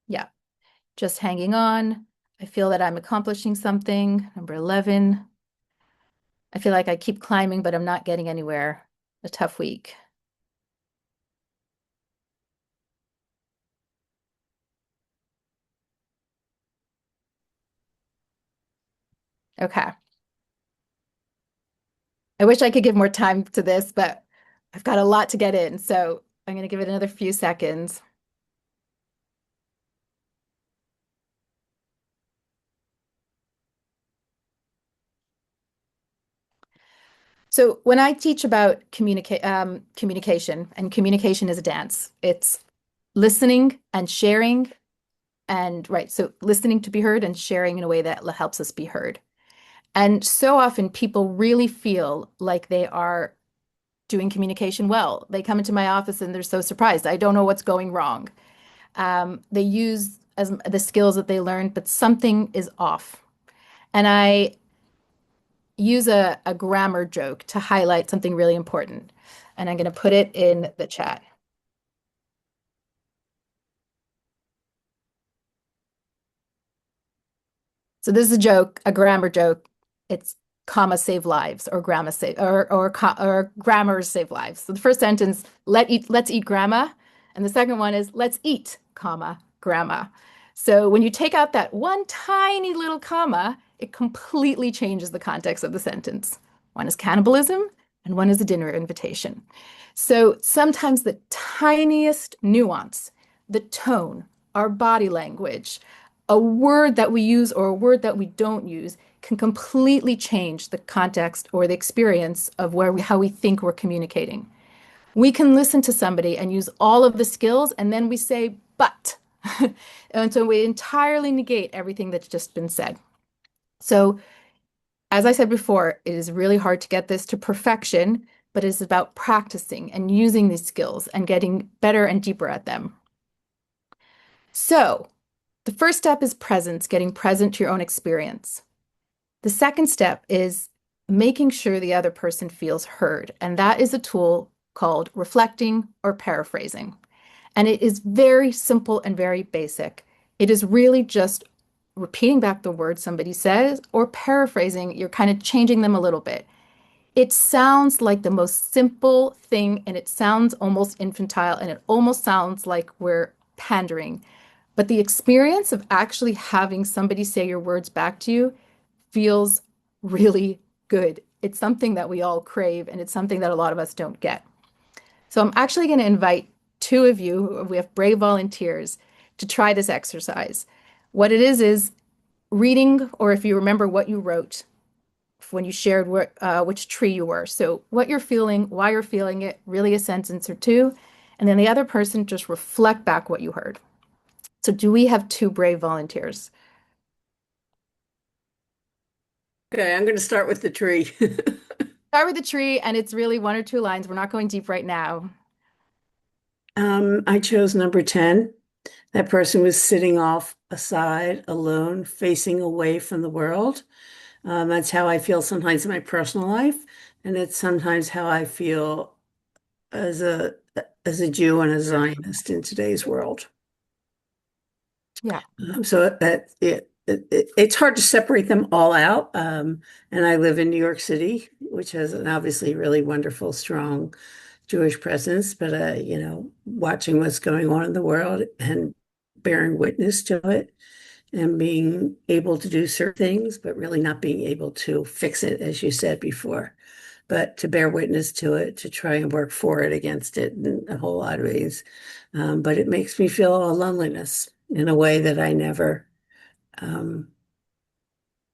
Yeah, just hanging on. I feel that I'm accomplishing something. Number 11. I feel like I keep climbing, but I'm not getting anywhere. A tough week. Okay. I wish I could give more time to this, but I've got a lot to get in, so I'm going to give it another few seconds. So when I teach about communication, and communication is a dance, it's listening and sharing, and right, so listening to be heard and sharing in a way that helps us be heard. And so often people really feel like they are doing communication well. They come into my office and they're so surprised. I don't know what's going wrong. They use the skills that they learned, but something is off. And I use a grammar joke to highlight something really important. And I'm going to put it in the chat. So this is a joke, a grammar joke. It's comma save lives, or grammar save, or grammars save lives. So the first sentence, let's eat grandma, and the second one is let's eat, comma, grandma. So when you take out that one tiny little comma, it completely changes the context of the sentence. One is cannibalism, and one is a dinner invitation. So sometimes the tiniest nuance, the tone, our body language, a word that we use or a word that we don't use can completely change the context or the experience of how we think we're communicating. We can listen to somebody and use all of the skills, and then we say, but. And so we entirely negate everything that's just been said. So as I said before, it is really hard to get this to perfection, but it's about practicing and using these skills and getting better and deeper at them. So the first step is presence, getting present to your own experience. The second step is making sure the other person feels heard, and that is a tool called reflecting or paraphrasing. And it is very simple and very basic. It is really just repeating back the words somebody says or paraphrasing. You're kind of changing them a little bit. It sounds like the most simple thing, and it sounds almost infantile, and it almost sounds like we're pandering. But the experience of actually having somebody say your words back to you feels really good. It's something that we all crave, and it's something that a lot of us don't get. So I'm actually going to invite two of you, we have brave volunteers, to try this exercise. What it is reading, or if you remember what you wrote when you shared which tree you were. So what you're feeling, why you're feeling it, really a sentence or two, and then the other person just reflect back what you heard. So do we have two brave volunteers? Okay, I'm going to start with the tree. Start with the tree, and it's really one or two lines. We're not going deep right now. I chose number 10. That person was sitting off aside, alone, facing away from the world. That's how I feel sometimes in my personal life, and it's sometimes how I feel as a Jew and a Zionist in today's world. Yeah. So that it's hard to separate them all out. And I live in New York City, which has an obviously really wonderful, strong Jewish presence. But watching what's going on in the world and bearing witness to it and being able to do certain things, but really not being able to fix it, as you said before, but to bear witness to it, to try and work for it, against it in a whole lot of ways. But it makes me feel a loneliness in a way that um,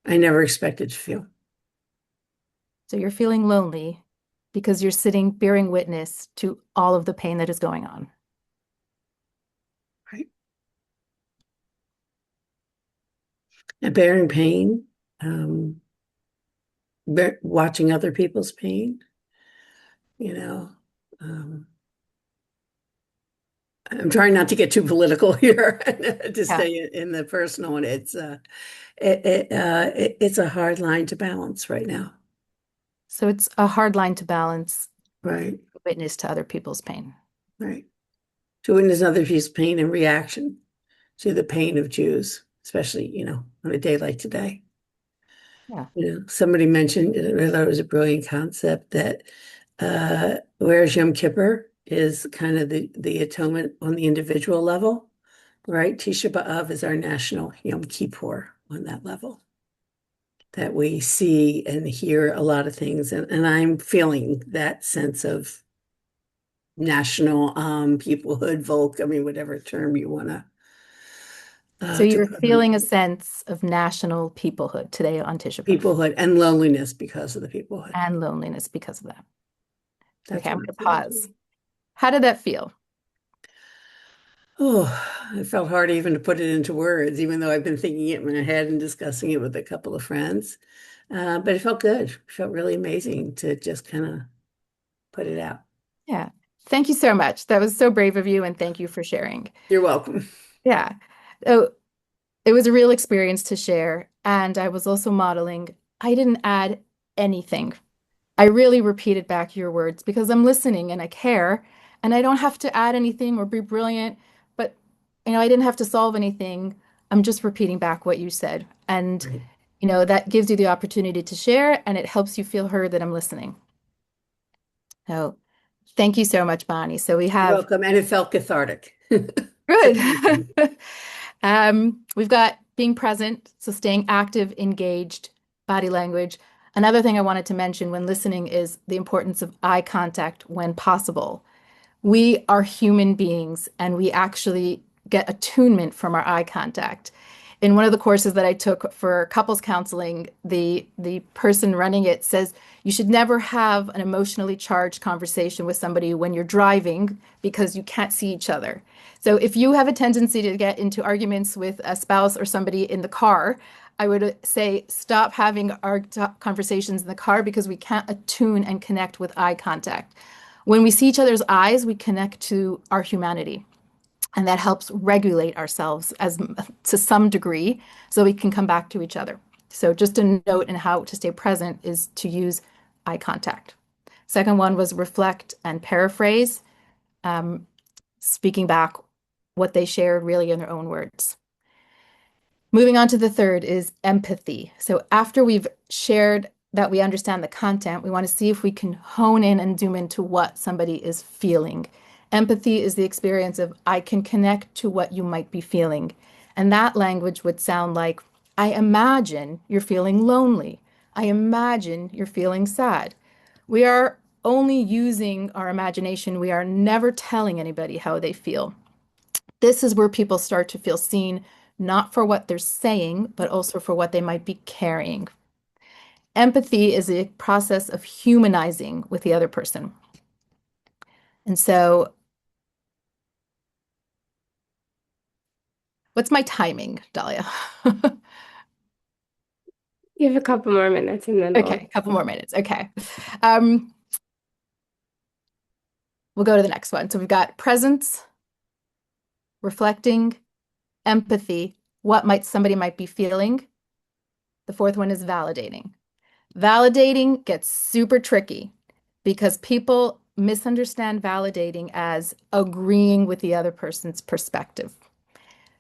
I never expected to feel. So you're feeling lonely because you're sitting bearing witness to all of the pain that is going on. Right. And bearing pain, watching other people's pain, um, I'm trying not to get too political here to stay in the personal one. It's a hard line to balance right now. So it's a hard line to balance. Right. Witness to other people's pain. Right. To witness other people's pain and reaction to the pain of Jews, especially, on a day like today. Yeah. Somebody mentioned, I thought it was a brilliant concept, that whereas Yom Kippur is kind of the atonement on the individual level, right? Tisha B'Av is our national Yom Kippur on that level. That we see and hear a lot of things. And I'm feeling that sense of national peoplehood, Volk, whatever term you want to. So you're feeling a sense of national peoplehood today on Tisha B'Av. Peoplehood and loneliness because of the peoplehood. And loneliness because of that. That's okay, I'm going to pause. How did that feel? Oh, it felt hard even to put it into words, even though I've been thinking it in my head and discussing it with a couple of friends. But it felt good. It felt really amazing to just kind of put it out. Yeah. Thank you so much. That was so brave of you, and thank you for sharing. You're welcome. Yeah. Oh, it was a real experience to share, and I was also modeling. I didn't add anything. I really repeated back your words because I'm listening and I care, and I don't have to add anything or be brilliant, but I didn't have to solve anything. I'm just repeating back what you said. And right. That gives you the opportunity to share, and it helps you feel heard that I'm listening. So thank you so much, Bonnie. So we have— You're welcome, and it felt cathartic. Good. We've got being present, so staying active, engaged, body language. Another thing I wanted to mention when listening is the importance of eye contact when possible. We are human beings, and we actually get attunement from our eye contact. In one of the courses that I took for couples counseling, the person running it says you should never have an emotionally charged conversation with somebody when you're driving because you can't see each other. So if you have a tendency to get into arguments with a spouse or somebody in the car, I would say stop having our conversations in the car because we can't attune and connect with eye contact. When we see each other's eyes, we connect to our humanity. And that helps regulate ourselves to some degree so we can come back to each other. So just a note in how to stay present is to use eye contact. Second one was reflect and paraphrase, speaking back what they shared really in their own words. Moving on to the third is empathy. So after we've shared that we understand the content, we want to see if we can hone in and zoom into what somebody is feeling. Empathy is the experience of I can connect to what you might be feeling. And that language would sound like, I imagine you're feeling lonely. I imagine you're feeling sad. We are only using our imagination. We are never telling anybody how they feel. This is where people start to feel seen, not for what they're saying, but also for what they might be carrying. Empathy is a process of humanizing with the other person. And so, what's my timing, Dahlia? You have a couple more minutes and then Okay, a couple more minutes. Okay. We'll go to the next one. So we've got presence, reflecting, empathy, what might somebody might be feeling. The fourth one is validating. Validating gets super tricky because people misunderstand validating as agreeing with the other person's perspective.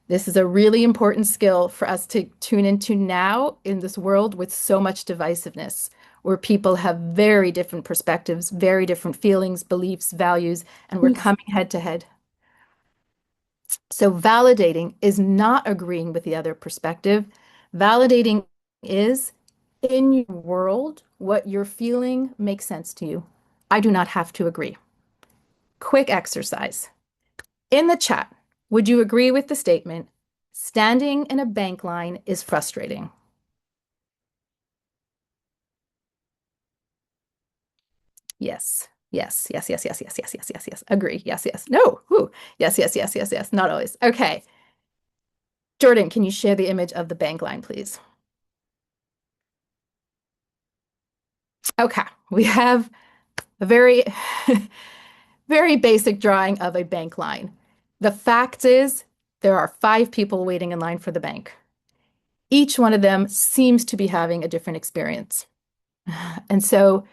This is a really important skill for us to tune into now in this world with so much divisiveness, where people have very different perspectives, very different feelings, beliefs, values, and we're coming head to head. So validating is not agreeing with the other perspective. Validating is in your world, what you're feeling makes sense to you. I do not have to agree. Quick exercise. In the chat, would you agree with the statement, standing in a bank line is frustrating? Yes. Yes, yes, yes, yes, yes, yes, yes, yes, yes. Agree. Yes, yes. No. Ooh. Yes, yes, yes, yes, yes. Not always. Okay. Jordan, can you share the image of the bank line, please? Okay. We have a very, very basic drawing of a bank line. The fact is, there are 5 people waiting in line for the bank. Each one of them seems to be having a different experience. And so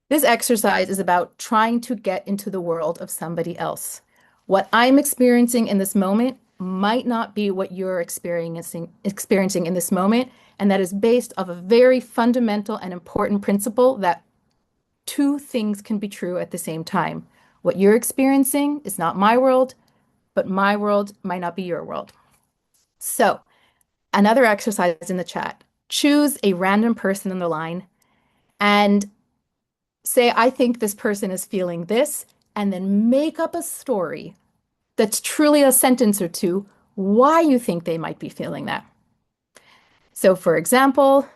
this exercise is about trying to get into the world of somebody else. What I'm experiencing in this moment might not be what you're experiencing in this moment, and that is based off a very fundamental and important principle that 2 things can be true at the same time. What you're experiencing is not my world, but my world might not be your world. So, another exercise in the chat. Choose a random person in the line and say, I think this person is feeling this, and then make up a story that's truly a sentence or two why you think they might be feeling that. So, for example,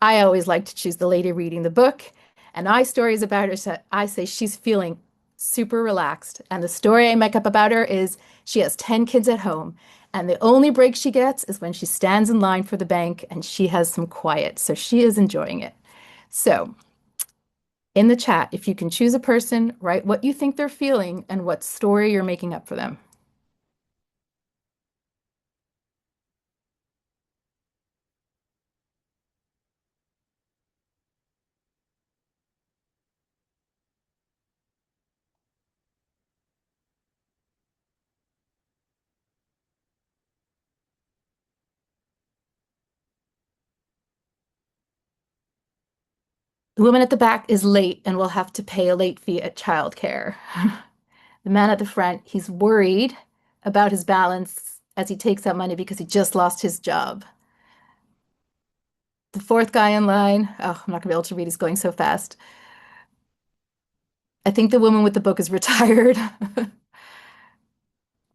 I always like to choose the lady reading the book, and I stories about her. So I say she's feeling super relaxed, and the story I make up about her is she has 10 kids at home, and the only break she gets is when she stands in line for the bank and she has some quiet. So she is enjoying it. So in the chat, if you can choose a person, write what you think they're feeling and what story you're making up for them. The woman at the back is late and will have to pay a late fee at childcare. The man at the front, he's worried about his balance as he takes out money because he just lost his job. The fourth guy in line, oh, I'm not gonna be able to read, he's going so fast. I think the woman with the book is retired.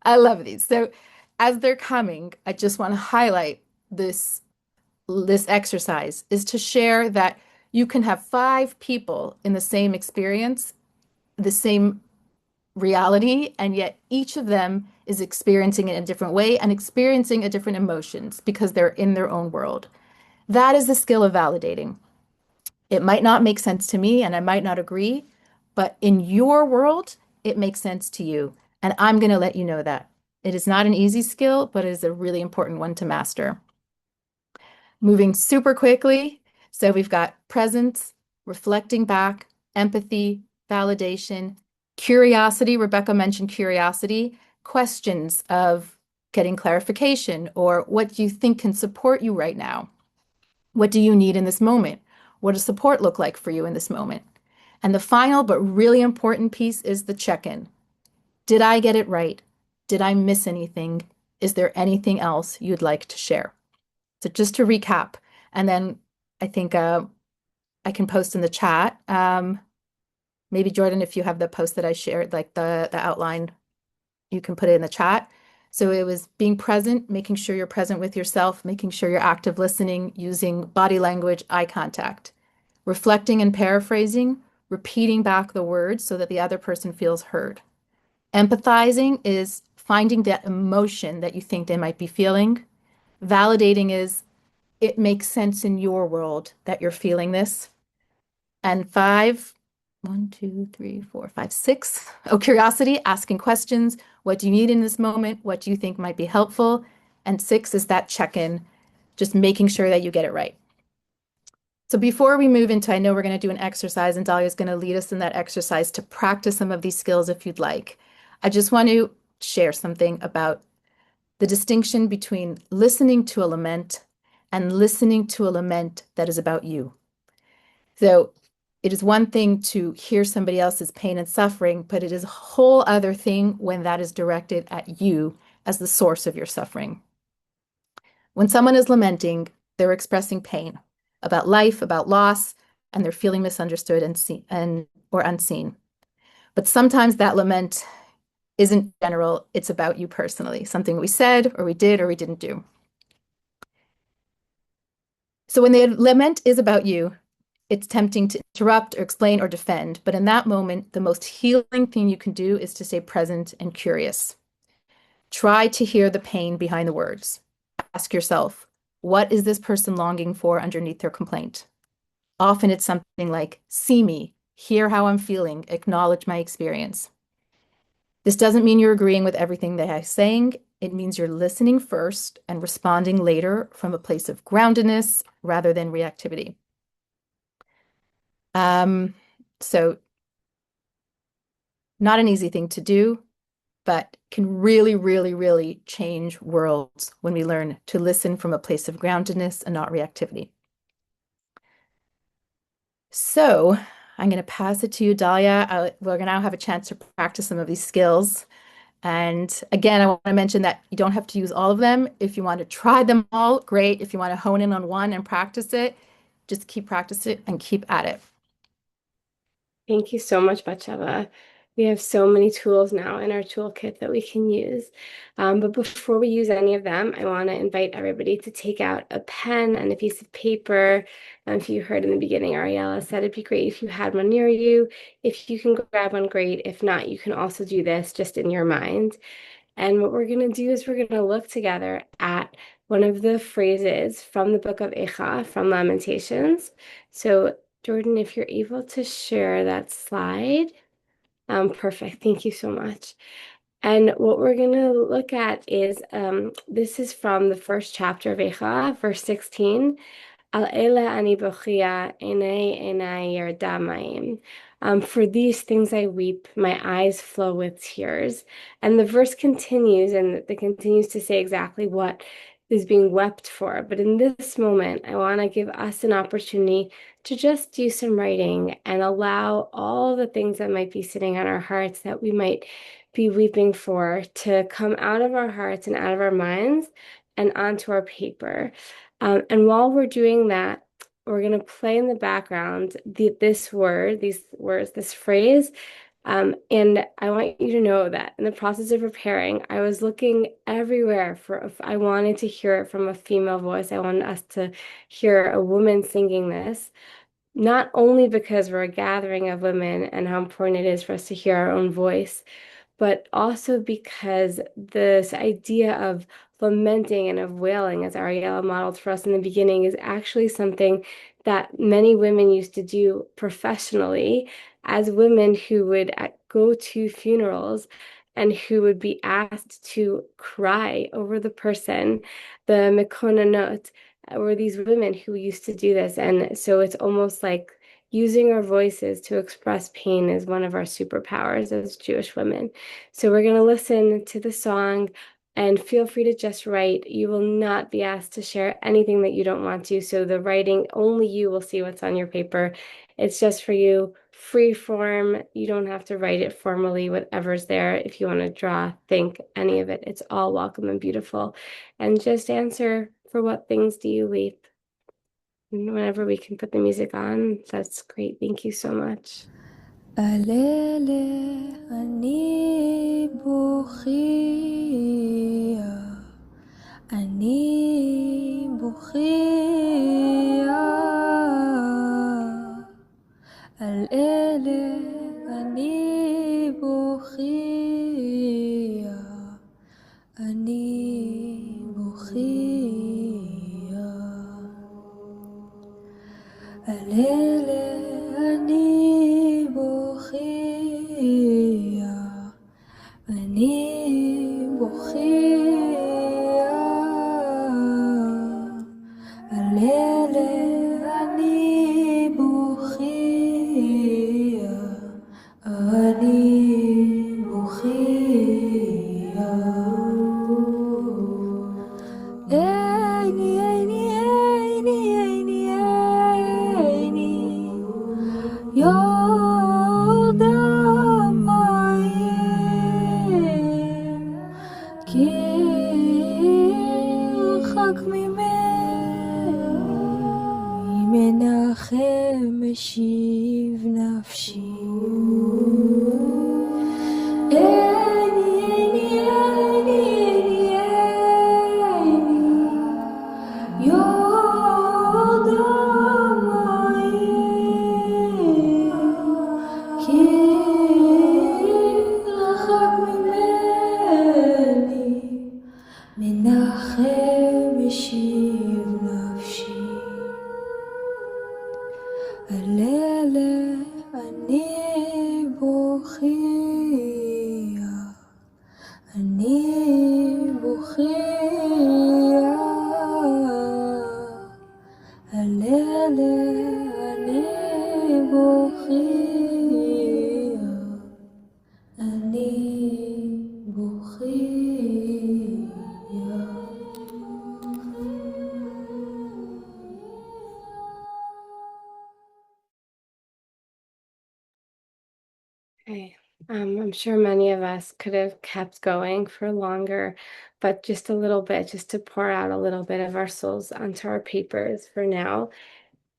I love these. So as they're coming, I just want to highlight this exercise is to share that you can have 5 people in the same experience, the same reality, and yet each of them is experiencing it in a different way and experiencing a different emotions because they're in their own world. That is the skill of validating. It might not make sense to me and I might not agree, but in your world, it makes sense to you. And I'm going to let you know that. It is not an easy skill, but it is a really important one to master. Moving super quickly. So we've got presence, reflecting back, empathy, validation, curiosity. Rebecca mentioned curiosity, questions of getting clarification or what do you think can support you right now? What do you need in this moment? What does support look like for you in this moment? And the final but really important piece is the check-in. Did I get it right? Did I miss anything? Is there anything else you'd like to share? So just to recap, and then I think I can post in the chat. Maybe Jordan, if you have the post that I shared, like the outline, you can put it in the chat. So it was being present, making sure you're present with yourself, making sure you're active listening, using body language, eye contact, reflecting and paraphrasing, repeating back the words so that the other person feels heard. Empathizing is finding that emotion that you think they might be feeling. Validating is it makes sense in your world that you're feeling this. And 5, 1, 2, 3, 4, 5, 6. Oh, curiosity, asking questions. What do you need in this moment? What do you think might be helpful? And 6 is that check-in, just making sure that you get it right. So before we move into, I know we're going to do an exercise, and Dahlia is going to lead us in that exercise to practice some of these skills if you'd like. I just want to share something about the distinction between listening to a lament and listening to a lament that is about you. So it is one thing to hear somebody else's pain and suffering, but it is a whole other thing when that is directed at you as the source of your suffering. When someone is lamenting, they're expressing pain about life, about loss, and they're feeling misunderstood or unseen. But sometimes that lament isn't general, it's about you personally, something we said or we did or we didn't do. So when the lament is about you, it's tempting to interrupt or explain or defend, but in that moment, the most healing thing you can do is to stay present and curious. Try to hear the pain behind the words. Ask yourself, what is this person longing for underneath their complaint? Often it's something like, see me, hear how I'm feeling, acknowledge my experience. This doesn't mean you're agreeing with everything that I'm saying. It means you're listening first and responding later from a place of groundedness rather than reactivity. So not an easy thing to do, but can really, really, really change worlds when we learn to listen from a place of groundedness and not reactivity. So I'm going to pass it to you, Dahlia. We're going to now have a chance to practice some of these skills. And again, I want to mention that you don't have to use all of them. If you want to try them all, great. If you want to hone in on one and practice it, just keep practicing it and keep at it. Thank you so much, Batsheva. We have so many tools now in our toolkit that we can use. But before we use any of them, I want to invite everybody to take out a pen and a piece of paper. If you heard in the beginning, Ariella said it'd be great if you had one near you. If you can grab one, great. If not, you can also do this just in your mind. And what we're going to do is we're going to look together at one of the phrases from the book of Eicha, from Lamentations. So Jordan, if you're able to share that slide, perfect. Thank you so much. And what we're going to look at is, this is from the first chapter of Eicha, verse 16. Al ele ani bochia, enei yardamayim. For these things I weep, my eyes flow with tears. And the verse continues, and it continues to say exactly what is being wept for. But in this moment, I want to give us an opportunity to just do some writing and allow all the things that might be sitting on our hearts that we might be weeping for to come out of our hearts and out of our minds and onto our paper. And while we're doing that, we're going to play in the background this word, these words, this phrase. And I want you to know that in the process of preparing, I was looking everywhere for if I wanted to hear it from a female voice. I wanted us to hear a woman singing this, not only because we're a gathering of women and how important it is for us to hear our own voice, but also because this idea of lamenting and of wailing, as Ariella modeled for us in the beginning, is actually something that many women used to do professionally as women who would go to funerals and who would be asked to cry over the person. The mekonanot were these women who used to do this. And so it's almost like using our voices to express pain is one of our superpowers as Jewish women. So we're going to listen to the song and feel free to just write. You will not be asked to share anything that you don't want to. So the writing, only you will see what's on your paper. It's just for you free form. You don't have to write it formally, whatever's there. If you want to draw, think, any of it, it's all welcome and beautiful. And just answer, for what things do you weep? And whenever we can put the music on, that's great. Thank you so much. אני בוכייה, אני בוכייה, על אלה אני בוכייה, אני בוכייה, על אלה אני בוכייה, אני בוכייה, על אלה אני בוכייה, אני בוכייה. עיני, עיני, עיני, עיני, עיני, יולדה מהיר, כי ירחק ממני, מנחם משיב נפשי. עיני, עיני, עיני, עיני, יולדה מהיר, כי רחק ממני, מנחם משיב נפשי. על אלה אני בוכייה, אני בוכייה, על אלה אני בוכייה, אני בוכייה. Okay. I'm sure many of us could have kept going for longer, but just a little bit, just to pour out a little bit of our souls onto our papers for now.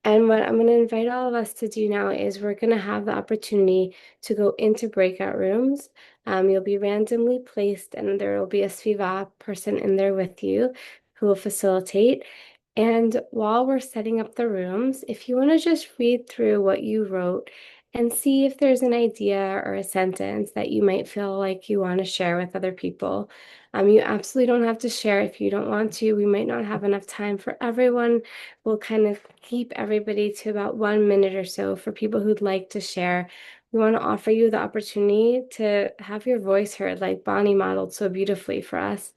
And what I'm going to invite all of us to do now is we're going to have the opportunity to go into breakout rooms. You'll be randomly placed, and there will be a SVIVAH person in there with you who will facilitate. And while we're setting up the rooms, if you want to just read through what you wrote and see if there's an idea or a sentence that you might feel like you want to share with other people. You absolutely don't have to share if you don't want to. We might not have enough time for everyone. We'll kind of keep everybody to about 1 minute or so for people who'd like to share. We want to offer you the opportunity to have your voice heard, like Bonnie modeled so beautifully for us,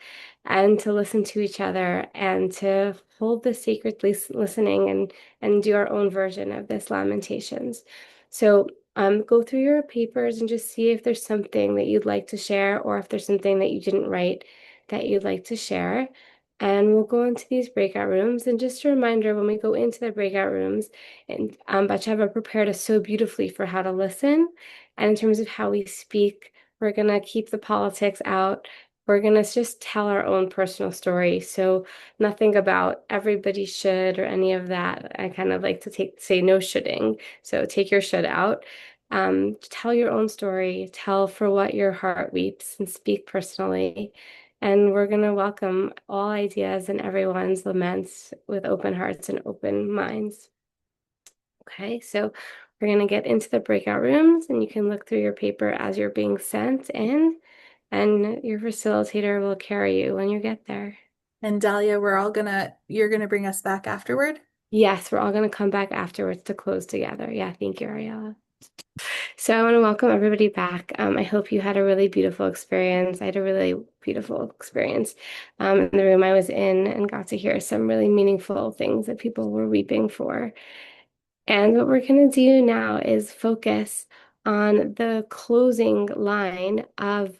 and to listen to each other and to hold the sacred listening and do our own version of this lamentations. So go through your papers and just see if there's something that you'd like to share, or if there's something that you didn't write that you'd like to share. And we'll go into these breakout rooms. And just a reminder, when we go into the breakout rooms, and Batsheva prepared us so beautifully for how to listen. And in terms of how we speak, we're going to keep the politics out. We're going to just tell our own personal story. So nothing about everybody should or any of that. I kind of like to say no shoulding. So take your should out. Tell your own story. Tell for what your heart weeps and speak personally. And we're going to welcome all ideas and everyone's laments with open hearts and open minds. Okay, so we're going to get into the breakout rooms, and you can look through your paper as you're being sent in, and your facilitator will carry you when you get there. And Dahlia, you're gonna bring us back afterward? Yes, we're all going to come back afterwards to close together. Yeah, thank you, Ariella. So I want to welcome everybody back. I hope you had a really beautiful experience. I had a really beautiful experience in the room I was in, and got to hear some really meaningful things that people were weeping for. And what we're going to do now is focus on the closing line of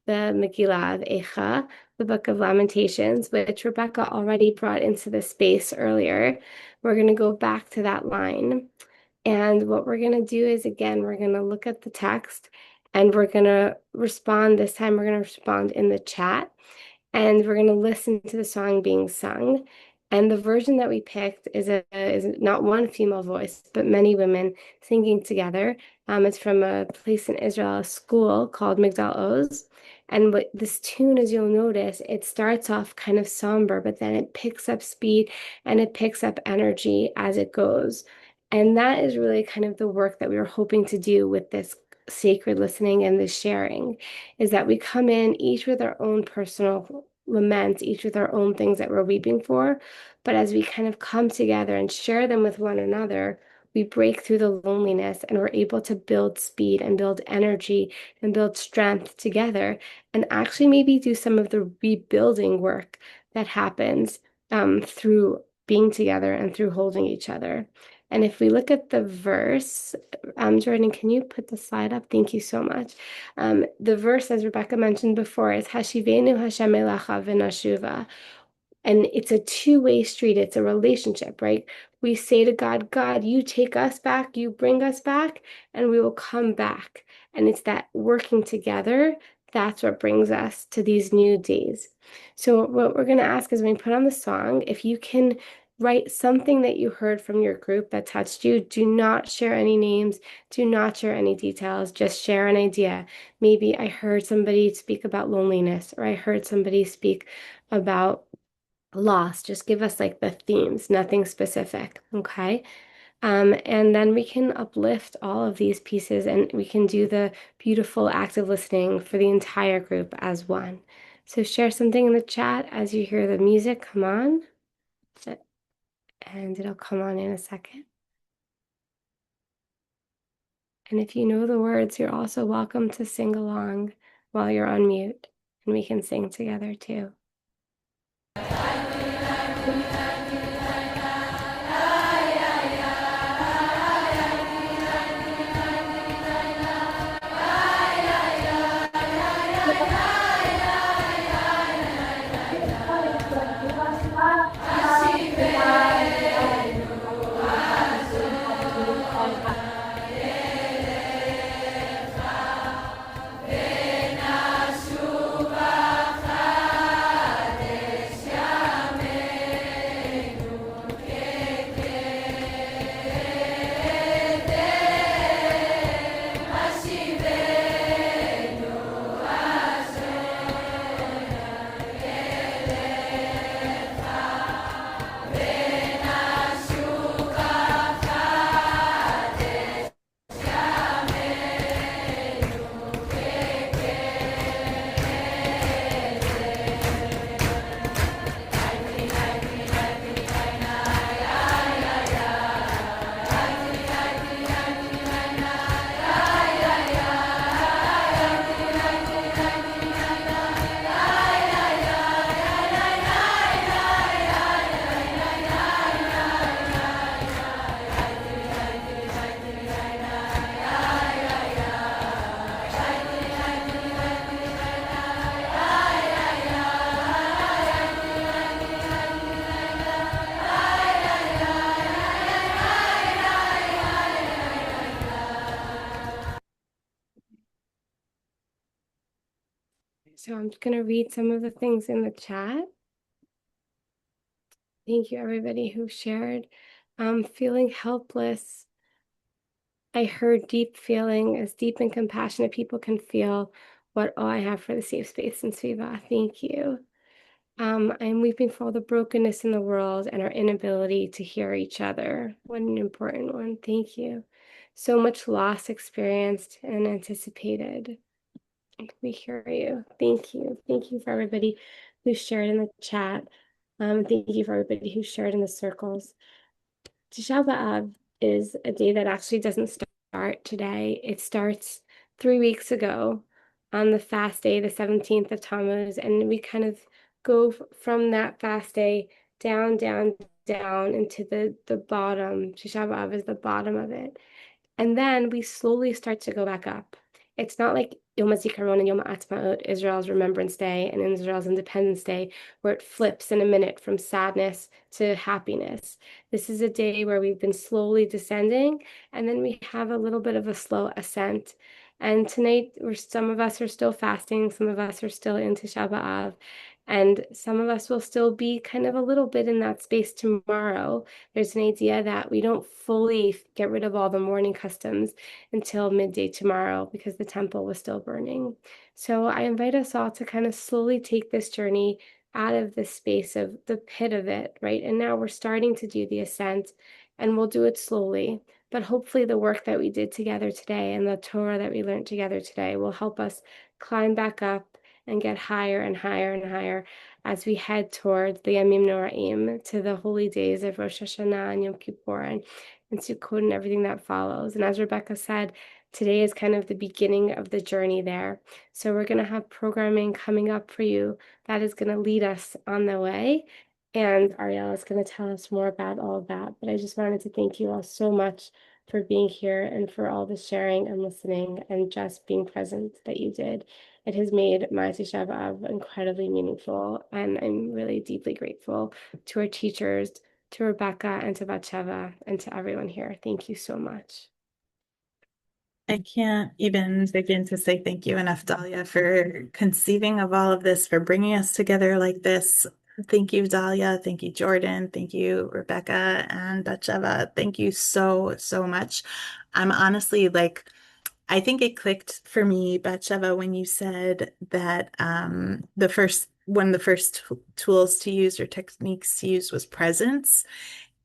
the Megillah of Eicha, the Book of Lamentations, which Rebecca already brought into the space earlier. We're going to go back to that line. And what we're going to do is, again, we're going to look at the text and we're going to respond. This time, we're going to respond in the chat and we're going to listen to the song being sung. And the version that we picked is not one female voice, but many women singing together. It's from a place in Israel, a school called Migdal Oz. And what this tune, as you'll notice, it starts off kind of somber, but then it picks up speed and it picks up energy as it goes. And that is really kind of the work that we were hoping to do with this sacred listening and the sharing, is that we come in each with our own personal laments, each with our own things that we're weeping for. But as we kind of come together and share them with one another, we break through the loneliness and we're able to build speed and build energy and build strength together and actually maybe do some of the rebuilding work that happens through being together and through holding each other. And if we look at the verse, Jordan, can you put the slide up? Thank you so much. The verse, as Rebecca mentioned before, is Hashivenu Hashem Elacha v'nashuva. And it's a two-way street. It's a relationship, right? We say to God, God, you take us back, you bring us back, and we will come back. And it's that working together, that's what brings us to these new days. So what we're going to ask is when we put on the song, if you can write something that you heard from your group that touched you. Do not share any names. Do not share any details. Just share an idea. Maybe I heard somebody speak about loneliness, or I heard somebody speak about loss. Just give us like the themes, nothing specific. Okay. And then we can uplift all of these pieces and we can do the beautiful active listening for the entire group as one. So share something in the chat as you hear the music come on. And it'll come on in a second. And if you know the words, you're also welcome to sing along while you're on mute, and we can sing together too. So I'm just going to read some of the things in the chat. Thank you, everybody who shared. Feeling helpless. I heard deep feeling, as deep and compassionate people can feel what all I have for the safe space in SVIVAH. Thank you. I'm weeping for all the brokenness in the world and our inability to hear each other. What an important one. Thank you. So much loss experienced and anticipated. We hear you. Thank you. Thank you for everybody who shared in the chat. Thank you for everybody who shared in the circles. Tisha B'Av is a day that actually doesn't start today. It starts 3 weeks ago on the fast day, the 17th of Tammuz, and we kind of go from that fast day down, down, down into the bottom. Tisha B'Av is the bottom of it. And then we slowly start to go back up. It's not like Yom HaZikaron and Yom HaAtzmaut, Israel's Remembrance Day and Israel's Independence Day, where it flips in a minute from sadness to happiness. This is a day where we've been slowly descending, and then we have a little bit of a slow ascent. And tonight, some of us are still fasting, some of us are still in Tisha B'Av, and some of us will still be kind of a little bit in that space tomorrow. There's an idea that we don't fully get rid of all the mourning customs until midday tomorrow because the temple was still burning. So I invite us all to kind of slowly take this journey out of the space of the pit of it, right? And now we're starting to do the ascent, and we'll do it slowly. But hopefully the work that we did together today and the Torah that we learned together today will help us climb back up and get higher and higher and higher as we head towards the Yamim Noraim, to the holy days of Rosh Hashanah and Yom Kippur and Sukkot and everything that follows. And as Rebecca said, today is kind of the beginning of the journey there. So we're going to have programming coming up for you that is going to lead us on the way. And Ariel is going to tell us more about all of that. But I just wanted to thank you all so much for being here and for all the sharing and listening and just being present that you did. It has made my Tisha B'Av incredibly meaningful, and I'm really deeply grateful to our teachers, to Rebecca, and to Batsheva, and to everyone here. Thank you so much. I can't even begin to say thank you enough, Dahlia, for conceiving of all of this, for bringing us together like this. Thank you, Dahlia. Thank you, Jordan. Thank you, Rebecca and Batsheva. Thank you so, so much. I'm honestly like, I think it clicked for me, Batsheva, when you said that one of the first tools to use or techniques to use was presence.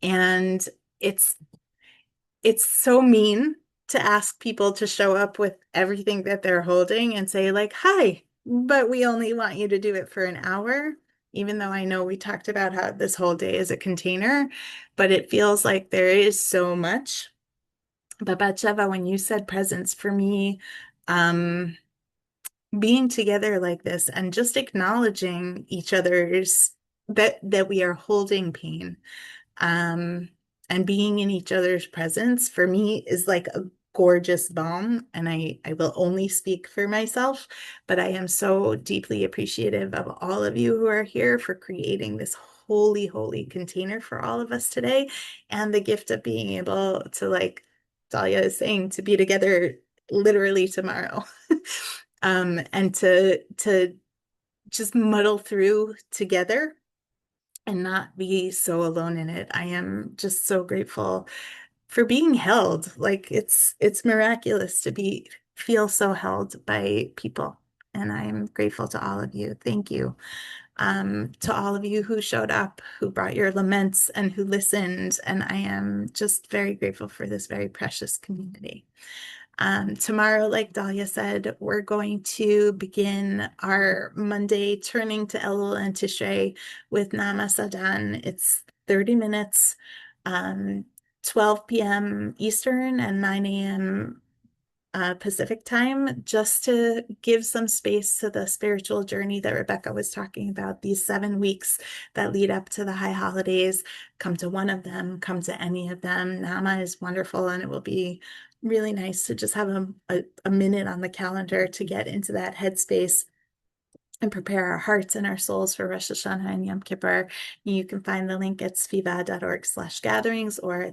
And it's so mean to ask people to show up with everything that they're holding and say like, hi, but we only want you to do it for an hour, even though I know we talked about how this whole day is a container, but it feels like there is so much. But Batsheva, when you said presence, for me, being together like this and just acknowledging each other's that we are holding pain, and being in each other's presence for me is like a gorgeous balm. And I will only speak for myself, but I am so deeply appreciative of all of you who are here for creating this holy, holy container for all of us today, and the gift of being able to, like Dahlia is saying, to be together literally tomorrow. And to just muddle through together and not be so alone in it. I am just so grateful for being held. Like it's miraculous to feel so held by people. And I'm grateful to all of you. Thank you. To all of you who showed up, who brought your laments and who listened. And I am just very grateful for this very precious community. Tomorrow, like Dahlia said, we're going to begin our Monday turning to Elul and Tishrei with Namasadan. It's 30 minutes, 12 p.m. Eastern and 9 a.m. Pacific time, just to give some space to the spiritual journey that Rebecca was talking about. These 7 weeks that lead up to the high holidays, come to one of them, come to any of them. Nama is wonderful, and it will be really nice to just have a minute on the calendar to get into that headspace and prepare our hearts and our souls for Rosh Hashanah and Yom Kippur. You can find the link at svivah.org/gatherings or